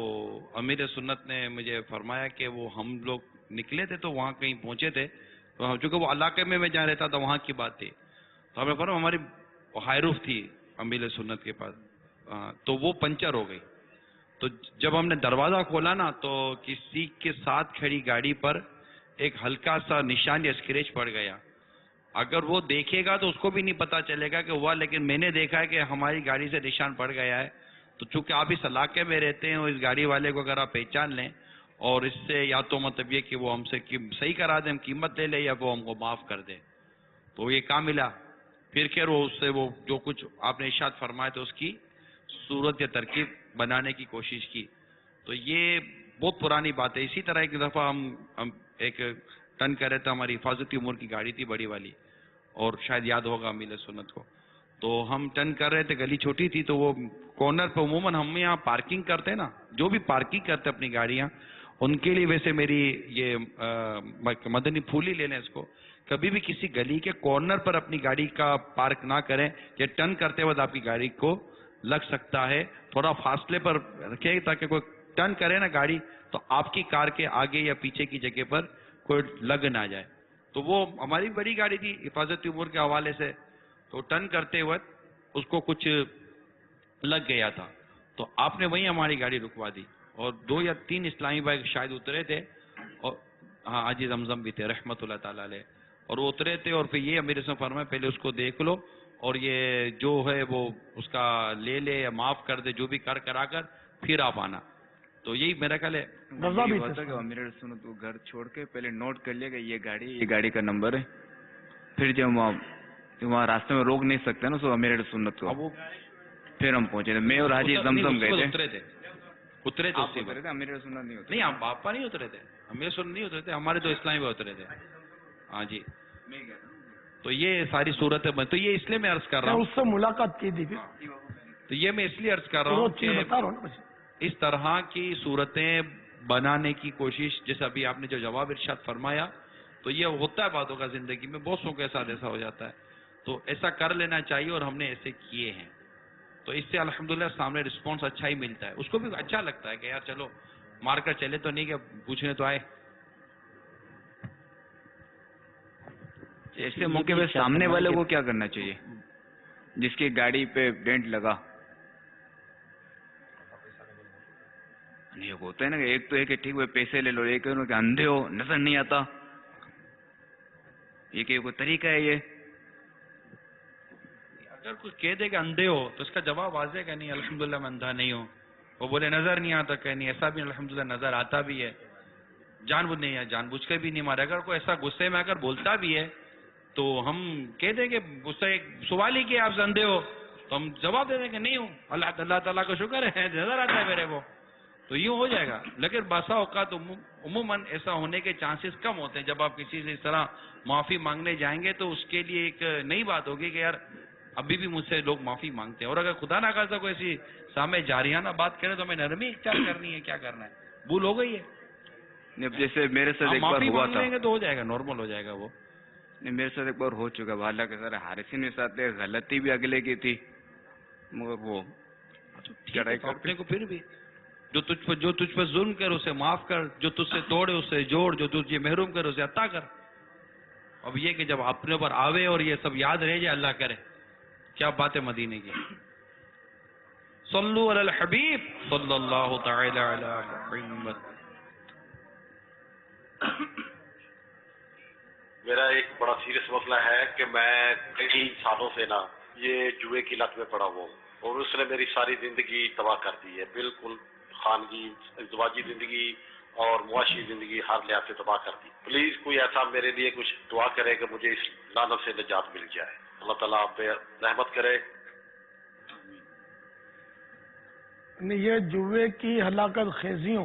امیر سنت نے مجھے فرمایا کہ وہ ہم لوگ نکلے تھے تو وہاں کہیں پہنچے تھے، تو چونکہ وہ علاقے میں جہاں رہتا تھا وہاں کی بات تھی، تو ہمیں فرمایا ہماری ہائروف تھی امیر سنت کے پاس، تو وہ پنچر ہو گئی. تو جب ہم نے دروازہ کھولا نا تو کسی کے ساتھ کھڑی گاڑی پر ایک ہلکا سا نشان یا اسکریچ پڑ گیا. اگر وہ دیکھے گا تو اس کو بھی نہیں پتا چلے گا کہ ہوا، لیکن میں نے دیکھا ہے کہ ہماری گاڑی سے نشان پڑ گیا ہے. تو چونکہ آپ اس علاقے میں رہتے ہیں اور اس گاڑی والے کو اگر آپ پہچان لیں اور اس سے یا تو مطلب یہ کہ وہ ہم سے صحیح کرا دیں، ہم قیمت لے لیں، یا وہ ہم کو معاف کر دیں. تو یہ کام ملا. پھر خیر وہ اس سے وہ جو کچھ آپ نے ارشاد فرمایا تو اس کی صورت یا ترکیب بنانے کی کوشش کی. تو یہ بہت پرانی بات ہے. اسی طرح ایک دفعہ ہم ایک ٹرن کر رہے تھے، ہماری حفاظتی امور کی گاڑی تھی بڑی والی، اور شاید یاد ہوگا امیر سنت کو. تو ہم ٹرن کر رہے تھے، گلی چھوٹی تھی، تو وہ کارنر پہ عموماً ہم یہاں پارکنگ کرتے ہیں نا، جو بھی پارکنگ کرتے اپنی گاڑیاں، ان کے لیے ویسے میری یہ مدنی پھول ہی لے لیں اس کو، کبھی بھی کسی گلی کے کارنر پر اپنی گاڑی کا پارک نہ کریں. یہ ٹرن کرتے وقت آپ کی گاڑی کو لگ سکتا ہے. تھوڑا فاصلے پر رکھیں تاکہ کوئی ٹرن کرے نا گاڑی تو آپ کی کار کے آگے یا پیچھے کی جگہ پر کوئی لگ نہ جائے. تو وہ ہماری بڑی گاڑی تھی حفاظتی امور کے حوالے سے، تو ٹرن کرتے وقت اس کو کچھ لگ گیا تھا، تو آپ نے وہیں ہماری گاڑی رکوا دی، اور 2 یا 3 اسلامی بھائی شاید اترے تھے، اور ہاں حاجی زمزم بھی تھے رحمت اللہ تعالیٰ علیہ، اور وہ اترے تھے. اور پھر یہ میرے سے فرمایا پہلے اس کو دیکھ لو، اور یہ جو ہے وہ اس کا لے لے یا معاف کر دے، جو بھی کرا کر پھر آپ آنا. تو یہی میرا خیال ہے. یہ ہوتا کہ امیر سنت وہ گھر چھوڑ کے پہلے نوٹ کر لیا کہ یہ گاڑی کا نمبر ہے، پھر جب وہاں راستے میں روک نہیں سکتے نا سو امیر سنت کو، پھر ہم پہنچے تھے. میں اور حاجی زمزم گئے تھے. اترے تھے امیر سنت نہیں ہوتے؟ نہیں، آپ باپا نہیں اترے تھے، امیر سنت نہیں اترے تھے، ہمارے تو اسلامی بھائی اترے تھے. ہاں جی. تو یہ ساری صورتیں تو یہ اس لیے میں عرض کر رہا ہوں، اس سے ملاقات کی تھی. تو یہ میں اس لیے عرض کر رہا ہوں کہ اس طرح کی صورتیں بنانے کی کوشش، جیسے ابھی آپ نے جو جواب ارشاد فرمایا، تو یہ ہوتا ہے بعضوں کا زندگی میں، بہت سو کے ساتھ ایسا ہو جاتا ہے. تو ایسا کر لینا چاہیے، اور ہم نے ایسے کیے ہیں. تو اس سے الحمدللہ سامنے رسپانس اچھا ہی ملتا ہے، اس کو بھی اچھا لگتا ہے کہ یار چلو مار کر چلے تو نہیں کہ پوچھنے تو آئے. ایسے موقع پہ سامنے والے کو کیا کرنا چاہیے جس کی گاڑی پہ ڈینٹ لگا؟ نہیں ہوتا ہے نا کہ ایک تو ہے کہ ٹھیک ہے پیسے لے لو، ایک کہ اندھے ہو نظر نہیں آتا، یہ کہ کوئی طریقہ ہے یہ؟ اگر کوئی کہہ دے کہ اندھے ہو تو اس کا جواب واضح کہ نہیں الحمدللہ میں اندھا نہیں ہوں. وہ بولے نظر نہیں آتا کہ نہیں، ایسا بھی الحمدللہ نظر آتا بھی ہے، جان بوجھ کے بھی نہیں مارے. اگر کوئی ایسا غصے میں اگر بولتا بھی ہے تو ہم کہہ دیں کہ غصہ ایک سوال ہی کیا آپ اندھے ہو، تو ہم جواب دے دیں کہ نہیں ہوں، اللہ تعالیٰ کا شکر ہے نظر آتا ہے میرے کو، تو یوں ہو جائے گا. لیکن باسا اوقات عموماً ایسا ہونے کے چانسز کم ہوتے ہیں. جب آپ کسی سے اس طرح معافی مانگنے جائیں گے تو اس کے لیے ایک نئی بات ہوگی کہ یار ابھی بھی مجھ سے لوگ معافی مانگتے ہیں، اور اگر خدا نہ خاصا کوئی ایسی سامنے جاریانہ بات کرے تو ہمیں نرمی اختیار کرنی ہے، کیا کرنا ہے، بھول ہو گئی ہے. جیسے میرے ساتھ ایک بار معافی ہوا مانگ تھا، لیں گے تو ہو جائے گا، نارمل ہو جائے گا. وہ میرے ساتھ ایک بار ہو چکا، حالانکہ سر حارثین کے ساتھ غلطی بھی اگلے کی تھی، مگر وہ چڑھائی اپنے کو پھر بھی جو تجھ پر ظلم کر اسے معاف کر، جو تجھ سے توڑے اسے جوڑ، جو تجھے محروم کر اسے عطا کر. اب یہ کہ جب اپنے اوپر آوے اور یہ سب یاد رہ جائے، اللہ کرے. کیا بات ہے مدینے کی. صلو علی الحبیب صلی اللہ تعالی علی محمد. میرا ایک بڑا سیریس مسئلہ ہے کہ میں کئی سالوں سے نا یہ جوئے کی لت میں پڑا ہوں، اور اس نے میری ساری زندگی تباہ کر دی ہے، بالکل خانگی ازدواجی زندگی اور معاشی زندگی ہر لحاظ سے تباہ کر دی. پلیز کوئی ایسا میرے لیے کچھ دعا کرے کہ مجھے اس لعنت سے نجات مل جائے. اللہ تعالیٰ آپ پہ رحمت کرے. یہ جوئے کی ہلاکت خیزیوں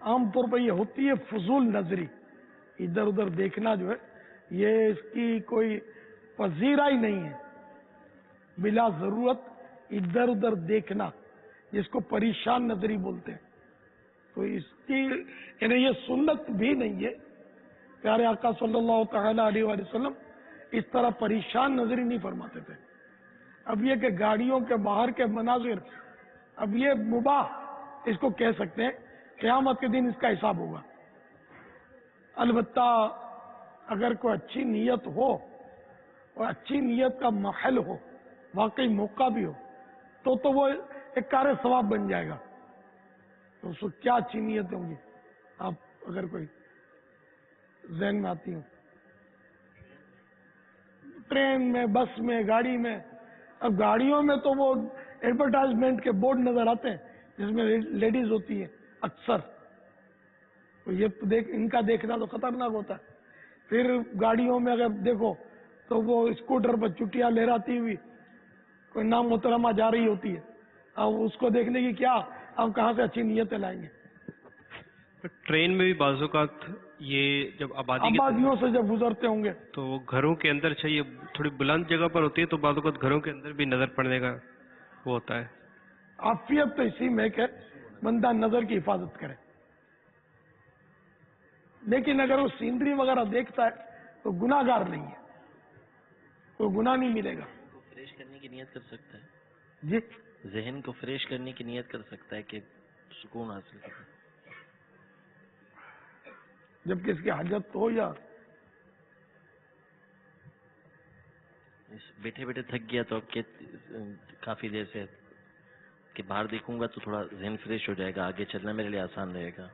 عام طور پر یہ ہوتی ہے فضول نظری، ادھر ادھر دیکھنا جو ہے یہ اس کی کوئی پذیرہ ہی نہیں ہے، بلا ضرورت ادھر ادھر دیکھنا جس کو پریشان نظری بولتے ہیں، تو اس کی یعنی یہ سنت بھی نہیں ہے۔ پیارے آقا صلی اللہ تعالی علیہ وآلہ وسلم اس طرح پریشان نظری نہیں فرماتے تھے۔ اب یہ کہ گاڑیوں کے باہر کے مناظر، اب یہ مباح اس کو کہہ سکتے ہیں، قیامت کے دن اس کا حساب ہوگا۔ البتہ اگر کوئی اچھی نیت ہو اور اچھی نیت کا محل ہو، واقعی موقع بھی ہو، تو وہ ایک کار ثواب بن جائے گا۔ تو اس کو کیا اچھی نیت ہوں گی، آپ اگر کوئی ذہن میں آتی ہوں، ٹرین میں، بس میں، گاڑی میں۔ اب گاڑیوں میں تو وہ ایڈورٹائزمنٹ کے بورڈ نظر آتے ہیں جس میں لیڈیز ہوتی ہیں اکثر، تو یہ تو ان کا دیکھنا تو خطرناک ہوتا ہے۔ پھر گاڑیوں میں اگر دیکھو تو وہ اسکوٹر پر چٹیاں لہراتی ہوئی کوئی نام محترمہ جا رہی ہوتی ہے، اب اس کو دیکھنے کی کیا، ہم کہاں سے اچھی نیتیں لائیں گے۔ ٹرین میں بھی بعض اوقات یہ جب آبادیوں سے جب گزرتے ہوں گے تو وہ گھروں کے اندر چاہیے، تھوڑی بلند جگہ پر ہوتی ہے تو بعض اوقات گھروں کے اندر بھی نظر پڑنے کا وہ ہوتا ہے۔ عافیت تو اسی میں کہ بندہ نظر کی حفاظت کرے، لیکن اگر وہ سینری وغیرہ دیکھتا ہے تو گناہ گار نہیں ہے، کوئی گناہ نہیں ملے گا۔ فریش کرنے کی نیت کر سکتا ہے جی، ذہن کو فریش کرنے کی نیت کر سکتا ہے کہ سکون حاصل کرے، جب کس کی حاجت ہو یا بیٹھے بیٹھے تھک گیا تو اب کافی دیر سے کہ باہر دیکھوں گا تو تھوڑا ذہن فریش ہو جائے گا، آگے چلنا میرے لیے آسان رہے گا۔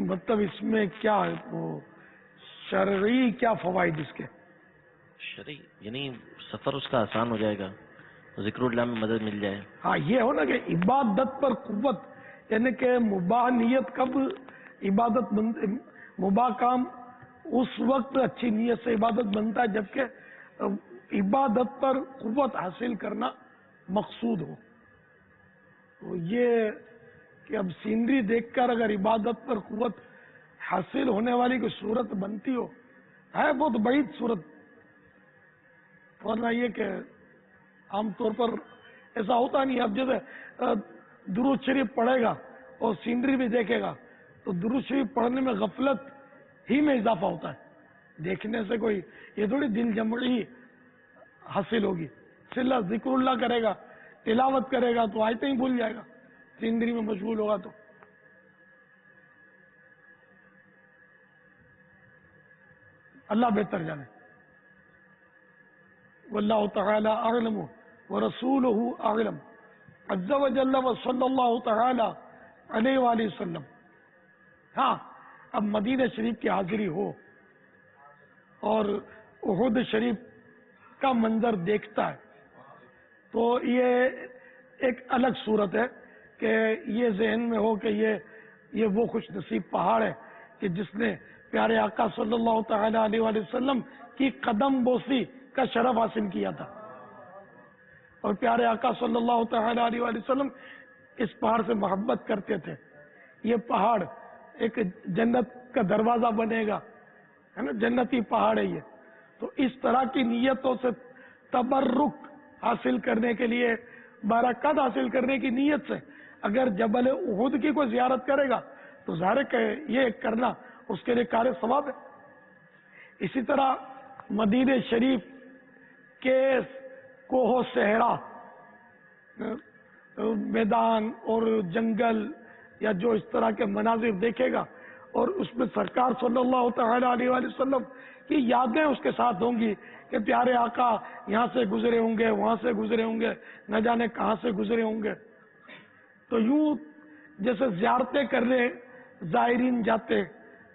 مطلب اس میں کیا ہے، وہ شرعی کیا فوائد اس کے؟ شرعی یعنی سفر اس کا آسان ہو جائے گا، ذکر اللہ میں مدد مل جائے۔ ہاں یہ ہو نا کہ عبادت پر قوت، یعنی کہ مباح نیت کب عبادت مباح کام اس وقت اچھی نیت سے عبادت بنتا ہے جبکہ عبادت پر قوت حاصل کرنا مقصود ہو۔ تو یہ کہ اب سینری دیکھ کر اگر عبادت پر قوت حاصل ہونے والی کوئی صورت بنتی ہو، ہے بہت بعید صورت، ورنہ یہ کہ عام طور پر ایسا ہوتا نہیں۔ اب جیسے درود شریف پڑھے گا اور سینری بھی دیکھے گا تو درود شریف پڑھنے میں غفلت ہی میں اضافہ ہوتا ہے، دیکھنے سے کوئی یہ تھوڑی دل جمعی حاصل ہوگی۔ سلا ذکر اللہ کرے گا، تلاوت کرے گا تو آیتیں ہی بھول جائے گا، سینری میں مشغول ہوگا تو۔ اللہ بہتر جانے۔ واللہ تعالی اعلم ورسولہ اعلم عز وجل وصلی اللہ تعالی علیہ وآلہ وسلم۔ ہاں اب مدینہ شریف کی حاضری ہو اور احد شریف کا منظر دیکھتا ہے تو یہ ایک الگ صورت ہے کہ یہ ذہن میں ہو کہ یہ وہ خوش نصیب پہاڑ ہے کہ جس نے پیارے آقا صلی اللہ تعالی علیہ وآلہ وسلم کی قدم بوسی کا شرف حاصل کیا تھا، اور پیارے آقا صلی اللہ تعالی علیہ وآلہ وسلم اس پہاڑ سے محبت کرتے تھے۔ یہ پہاڑ ایک جنت کا دروازہ بنے گا، ہے نا، جنتی پہاڑ ہے یہ۔ تو اس طرح کی نیتوں سے تبرک حاصل کرنے کے لیے، برکت حاصل کرنے کی نیت سے اگر جبل احد کی کوئی زیارت کرے گا تو ظاہر ہے کہ یہ کرنا اس کے لیے کار ثواب ہے۔ اسی طرح مدینہ شریف کے کوہ صحرا، میدان اور جنگل یا جو اس طرح کے مناظر دیکھے گا اور اس میں سرکار صلی اللہ تعالی علیہ وآلہ وسلم کی یادیں اس کے ساتھ ہوں گی کہ پیارے آقا یہاں سے گزرے ہوں گے، وہاں سے گزرے ہوں گے، نہ جانے کہاں سے گزرے ہوں گے، تو یوں جیسے زیارتیں کرنے زائرین جاتے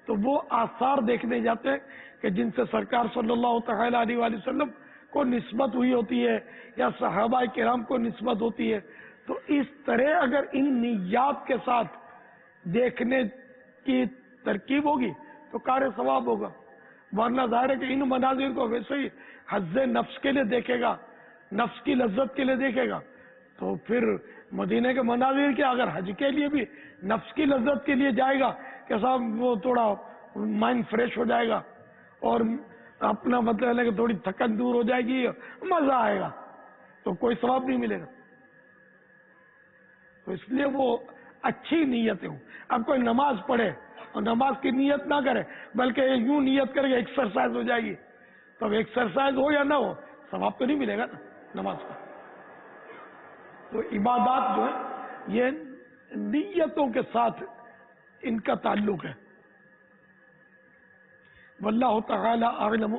تو وہ آثار دیکھنے جاتے کہ جن سے سرکار صلی اللہ تعالی علیہ وآلہ وسلم کو نسبت ہوئی ہوتی ہے یا صحابہ کرام کو نسبت ہوتی ہے۔ تو اس طرح اگر ان نیات کے ساتھ دیکھنے کی ترکیب ہوگی تو کار ثواب ہوگا، ورنہ ظاہر ہے کہ ان مناظر کو ویسے ہی حظ نفس کے لیے دیکھے گا، نفس کی لذت کے لیے دیکھے گا تو پھر مدینے کے مناظر کے اگر حج کے لیے بھی نفس کی لذت کے لیے جائے گا کہ صاحب وہ تھوڑا مائنڈ فریش ہو جائے گا اور اپنا مطلب ہے کہ تھوڑی تھکن دور ہو جائے گی، مزہ آئے گا، تو کوئی ثواب نہیں ملے گا. تو اس لیے وہ اچھی نیتیں ہوں. اب کوئی نماز پڑھے اور نماز کی نیت نہ کرے بلکہ یوں نیت کرے کہ ایکسرسائز ہو جائے گی، تو اب ایکسرسائز ہو یا نہ ہو ثواب تو نہیں ملے گا نا نماز کا. تو عبادات جو ہے یہ نیتوں کے ساتھ ان کا تعلق ہے. واللہ تعالی اعلم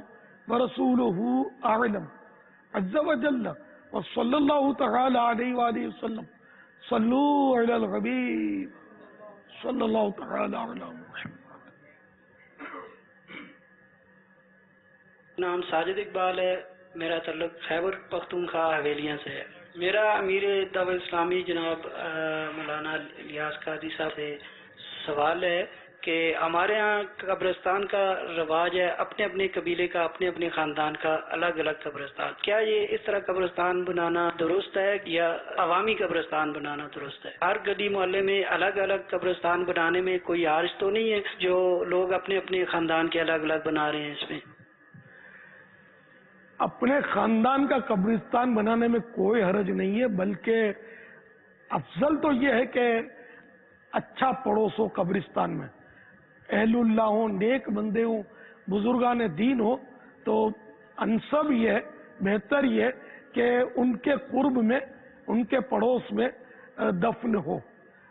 ورسولہ اعلم عز وجل وصلی اللہ تعالی علیہ وآلہ وسلم. صلو علی الحبیب صلی اللہ تعالی علی محمد. نام ساجد اقبال ہے. میرا تعلق خیبر پختونخوا حویلیاں سے ہے. میرا امیر دعوت اسلامی جناب مولانا الیاس قادری صاحب سے سوال ہے کہ ہمارے ہاں قبرستان کا رواج ہے، اپنے اپنے قبیلے کا، اپنے اپنے خاندان کا الگ الگ قبرستان. کیا یہ اس طرح قبرستان بنانا درست ہے یا عوامی قبرستان بنانا درست ہے؟ ہر گلی محلے میں الگ الگ قبرستان بنانے میں کوئی حرج تو نہیں ہے جو لوگ اپنے اپنے خاندان کے الگ الگ بنا رہے ہیں؟ اس میں اپنے خاندان کا قبرستان بنانے میں کوئی حرج نہیں ہے، بلکہ افضل تو یہ ہے کہ اچھا پڑوس ہو قبرستان میں، اہل اللہ ہوں، نیک بندے ہوں، بزرگان دین ہو، تو انسب یہ ہے، بہتر یہ ہے کہ ان کے قرب میں، ان کے پڑوس میں دفن ہو.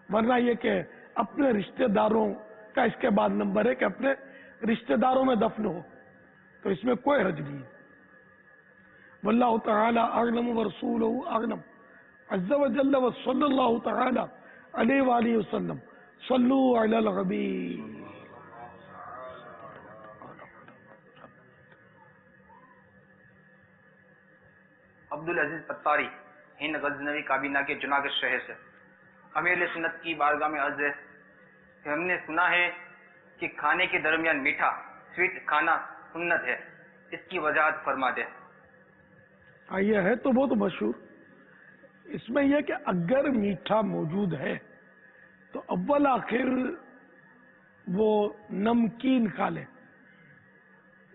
ورنہ یہ کہ اپنے رشتہ داروں کا اس کے بعد نمبر ہے کہ اپنے رشتہ داروں میں دفن ہو، تو اس میں کوئی حرج نہیں ہے. واللہ تعالی اعلم ورسولہ اعلم عز وجل وصلی اللہ تعالی علیہ وآلہ وسلم. صلو علی الحبیب. عبدالعزیز اتاری ہند غزنوی کابینہ کے جناگڑھ شہر سے. امیر سنت کی بارگاہ میں عرض ہے کہ ہم نے سنا ہے کہ کھانے کے درمیان میٹھا سویٹ کھانا سنت ہے، اس کی وضاحت فرما دے. یہ ہے تو بہت مشہور. اس میں یہ کہ اگر میٹھا موجود ہے تو اول آخر وہ نمکین کھا لے،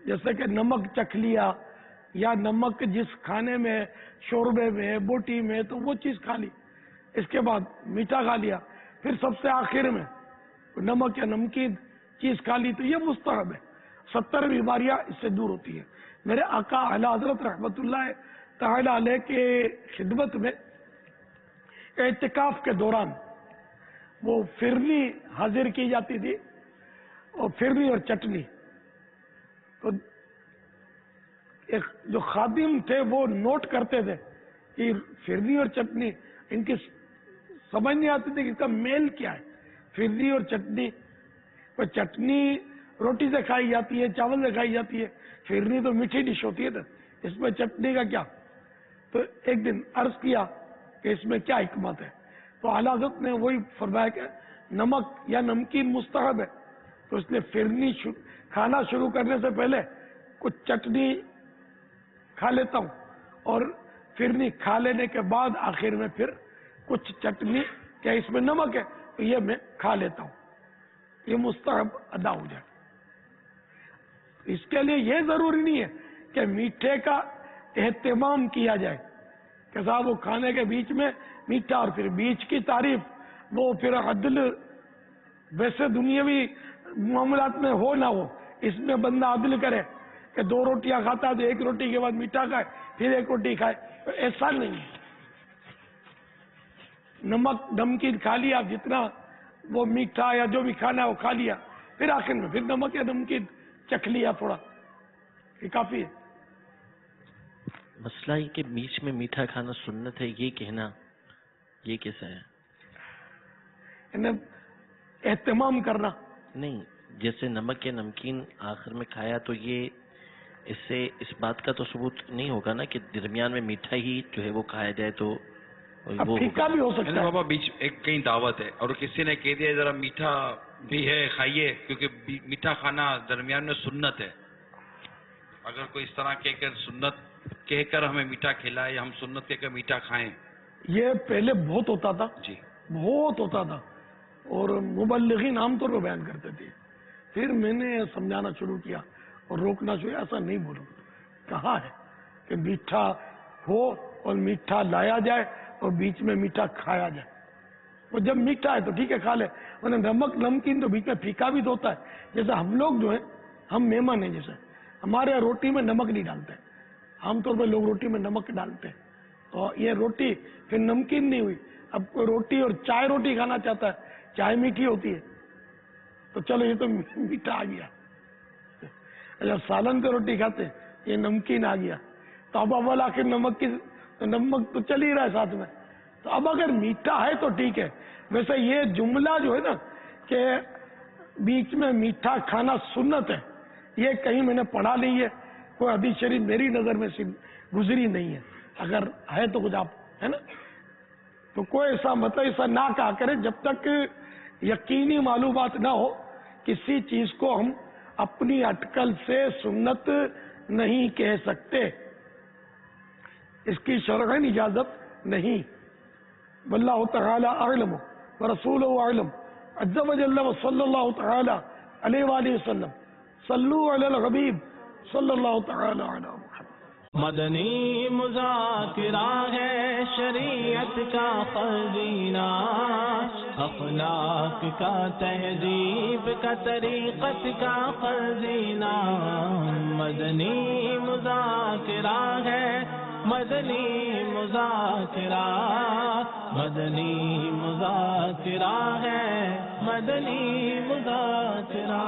جیسے کہ نمک چکھ لیا یا نمک جس کھانے میں، شوربے میں، بوٹی میں، تو وہ چیز کھا لی. اس کے بعد میٹھا کھا لیا، پھر سب سے آخر میں نمک یا نمکین چیز کھا لی، تو یہ مستحب ہے. 70 بیماریاں اس سے دور ہوتی ہیں. میرے آقا اعلی حضرت رحمت اللہ تعالی علیہ کے خدمت میں اعتکاف کے دوران وہ فرنی حاضر کی جاتی تھی، اور فرنی اور چٹنی. تو ایک جو خادم تھے وہ نوٹ کرتے تھے کہ فرنی اور چٹنی، ان کی سمجھ نہیں آتی تھی کہ اس کا میل کیا ہے. فرنی اور چٹنی، کوئی چٹنی روٹی سے کھائی جاتی ہے، چاول سے کھائی جاتی ہے، فرنی تو میٹھی ڈش ہوتی ہے نا، اس میں چٹنی کا کیا؟ تو ایک دن عرض کیا کہ اس میں کیا حکمت ہے، تو اعلیٰ حضرت نے وہی فرمایا کہ نمک یا نمکین مستحب ہے، تو اس لیے فرنی کھانا شروع کرنے سے پہلے کچھ چٹنی کھا لیتا ہوں، اور فرنی کھا لینے کے بعد آخر میں پھر کچھ چٹنی، کیا اس میں نمک ہے تو یہ میں کھا لیتا ہوں، یہ مستحب ادا ہو جائے. اس کے لیے یہ ضروری نہیں ہے کہ میٹھے کا اہتمام کیا جائے کہ صاحب وہ کھانے کے بیچ میں میٹھا، اور پھر بیچ کی تعریف وہ پھر عدل ویسے دنیاوی معاملات میں ہو نہ ہو، اس میں بندہ عدل کرے کہ 2 روٹیاں کھاتا ہے تو 1 روٹی کے بعد میٹھا کھائے، پھر 1 روٹی کھائے، تو ایسا نہیں ہے. نمک نمکین کھا لیا، جتنا وہ میٹھا یا جو بھی کھانا ہے وہ کھا لیا، پھر آخر میں پھر نمک یا نمکین چکھ لیا تھوڑا، یہ کافی ہے. مسئلہ یہ کہ بیچ میں میٹھا کھانا سنت ہے، یہ کہنا یہ کیسا ہے؟ اہتمام کرنا نہیں، جیسے نمک یا نمکین آخر میں کھایا تو یہ اس سے اس بات کا تو ثبوت نہیں ہوگا نا کہ درمیان میں میٹھا ہی جو ہے وہ کھایا جائے تو وہ پھیکا بھی ہو سکتا ہے. بابا بیچ ایک کہیں دعوت ہے اور کسی نے کہہ دیا ذرا میٹھا بھی ہے کھائیے، کیونکہ میٹھا کھانا درمیان میں سنت ہے. اگر کوئی اس طرح کہہ کر سنت کہہ کر ہمیں میٹھا کھلائے یا ہم سنت کہہ کر میٹھا کھائیں یہ پہلے بہت ہوتا تھا جی بہت ہوتا تھا اور مبلغین عام طور پہ بیان کرتے تھے. پھر میں نے سمجھانا شروع کیا اور روکنا شروع. ایسا نہیں بولوں. کہا ہے کہ میٹھا ہو اور میٹھا لایا جائے اور بیچ میں میٹھا کھایا جائے. اور جب میٹھا ہے تو ٹھیک ہے کھا لے, ورنہ نمک نمکین تو بیچ میں پھیکا بھی تو ہوتا ہے. جیسے ہم لوگ جو ہیں ہم مہمان ہیں, جیسے ہمارے یہاں روٹی میں نمک نہیں ڈالتے. عام طور پہ لوگ روٹی میں نمک ڈالتے ہیں, تو یہ روٹی پھر نمکین نہیں ہوئی. اب کوئی روٹی اور چائے روٹی کھانا چاہتا ہے, چائے میٹھی ہوتی ہے تو چلو یہ تو میٹھا آ گیا. جب سالن کی روٹی کھاتے یہ نمکین آ گیا. تو اب اول آخر نمک تو چل ہی رہا ہے ساتھ میں. تو اب اگر میٹھا ہے تو ٹھیک ہے. ویسے یہ جملہ جو ہے نا کہ بیچ میں میٹھا کھانا سنت ہے, یہ کہیں میں نے پڑھا نہیں ہے, کوئی حدیث شریف میری نظر میں گزری نہیں ہے. اگر ہے تو کچھ آپ ہے نا, تو کوئی ایسا مطلب ایسا نہ کہا کرے جب تک یقینی معلومات نہ ہو. کسی چیز کو ہم اپنی اٹکل سے سنت نہیں کہہ سکتے, اس کی شرعاً اجازت نہیں. واللہ تعالی اعلم ورسولہ اعلم عز وجل وصلی اللہ تعالی علیہ وآلہ وسلم. صلو علی الحبیب صلی اللہ تعالی علی محمد. مدنی مذاکرہ ہے شریعت کا خزینہ, اخلاق کا تہذیب کا طریقت کا خزینہ. مدنی مذاکرہ ہے مدنی مذاکرہ, مدنی مذاکرہ ہے مدنی مذاکرہ.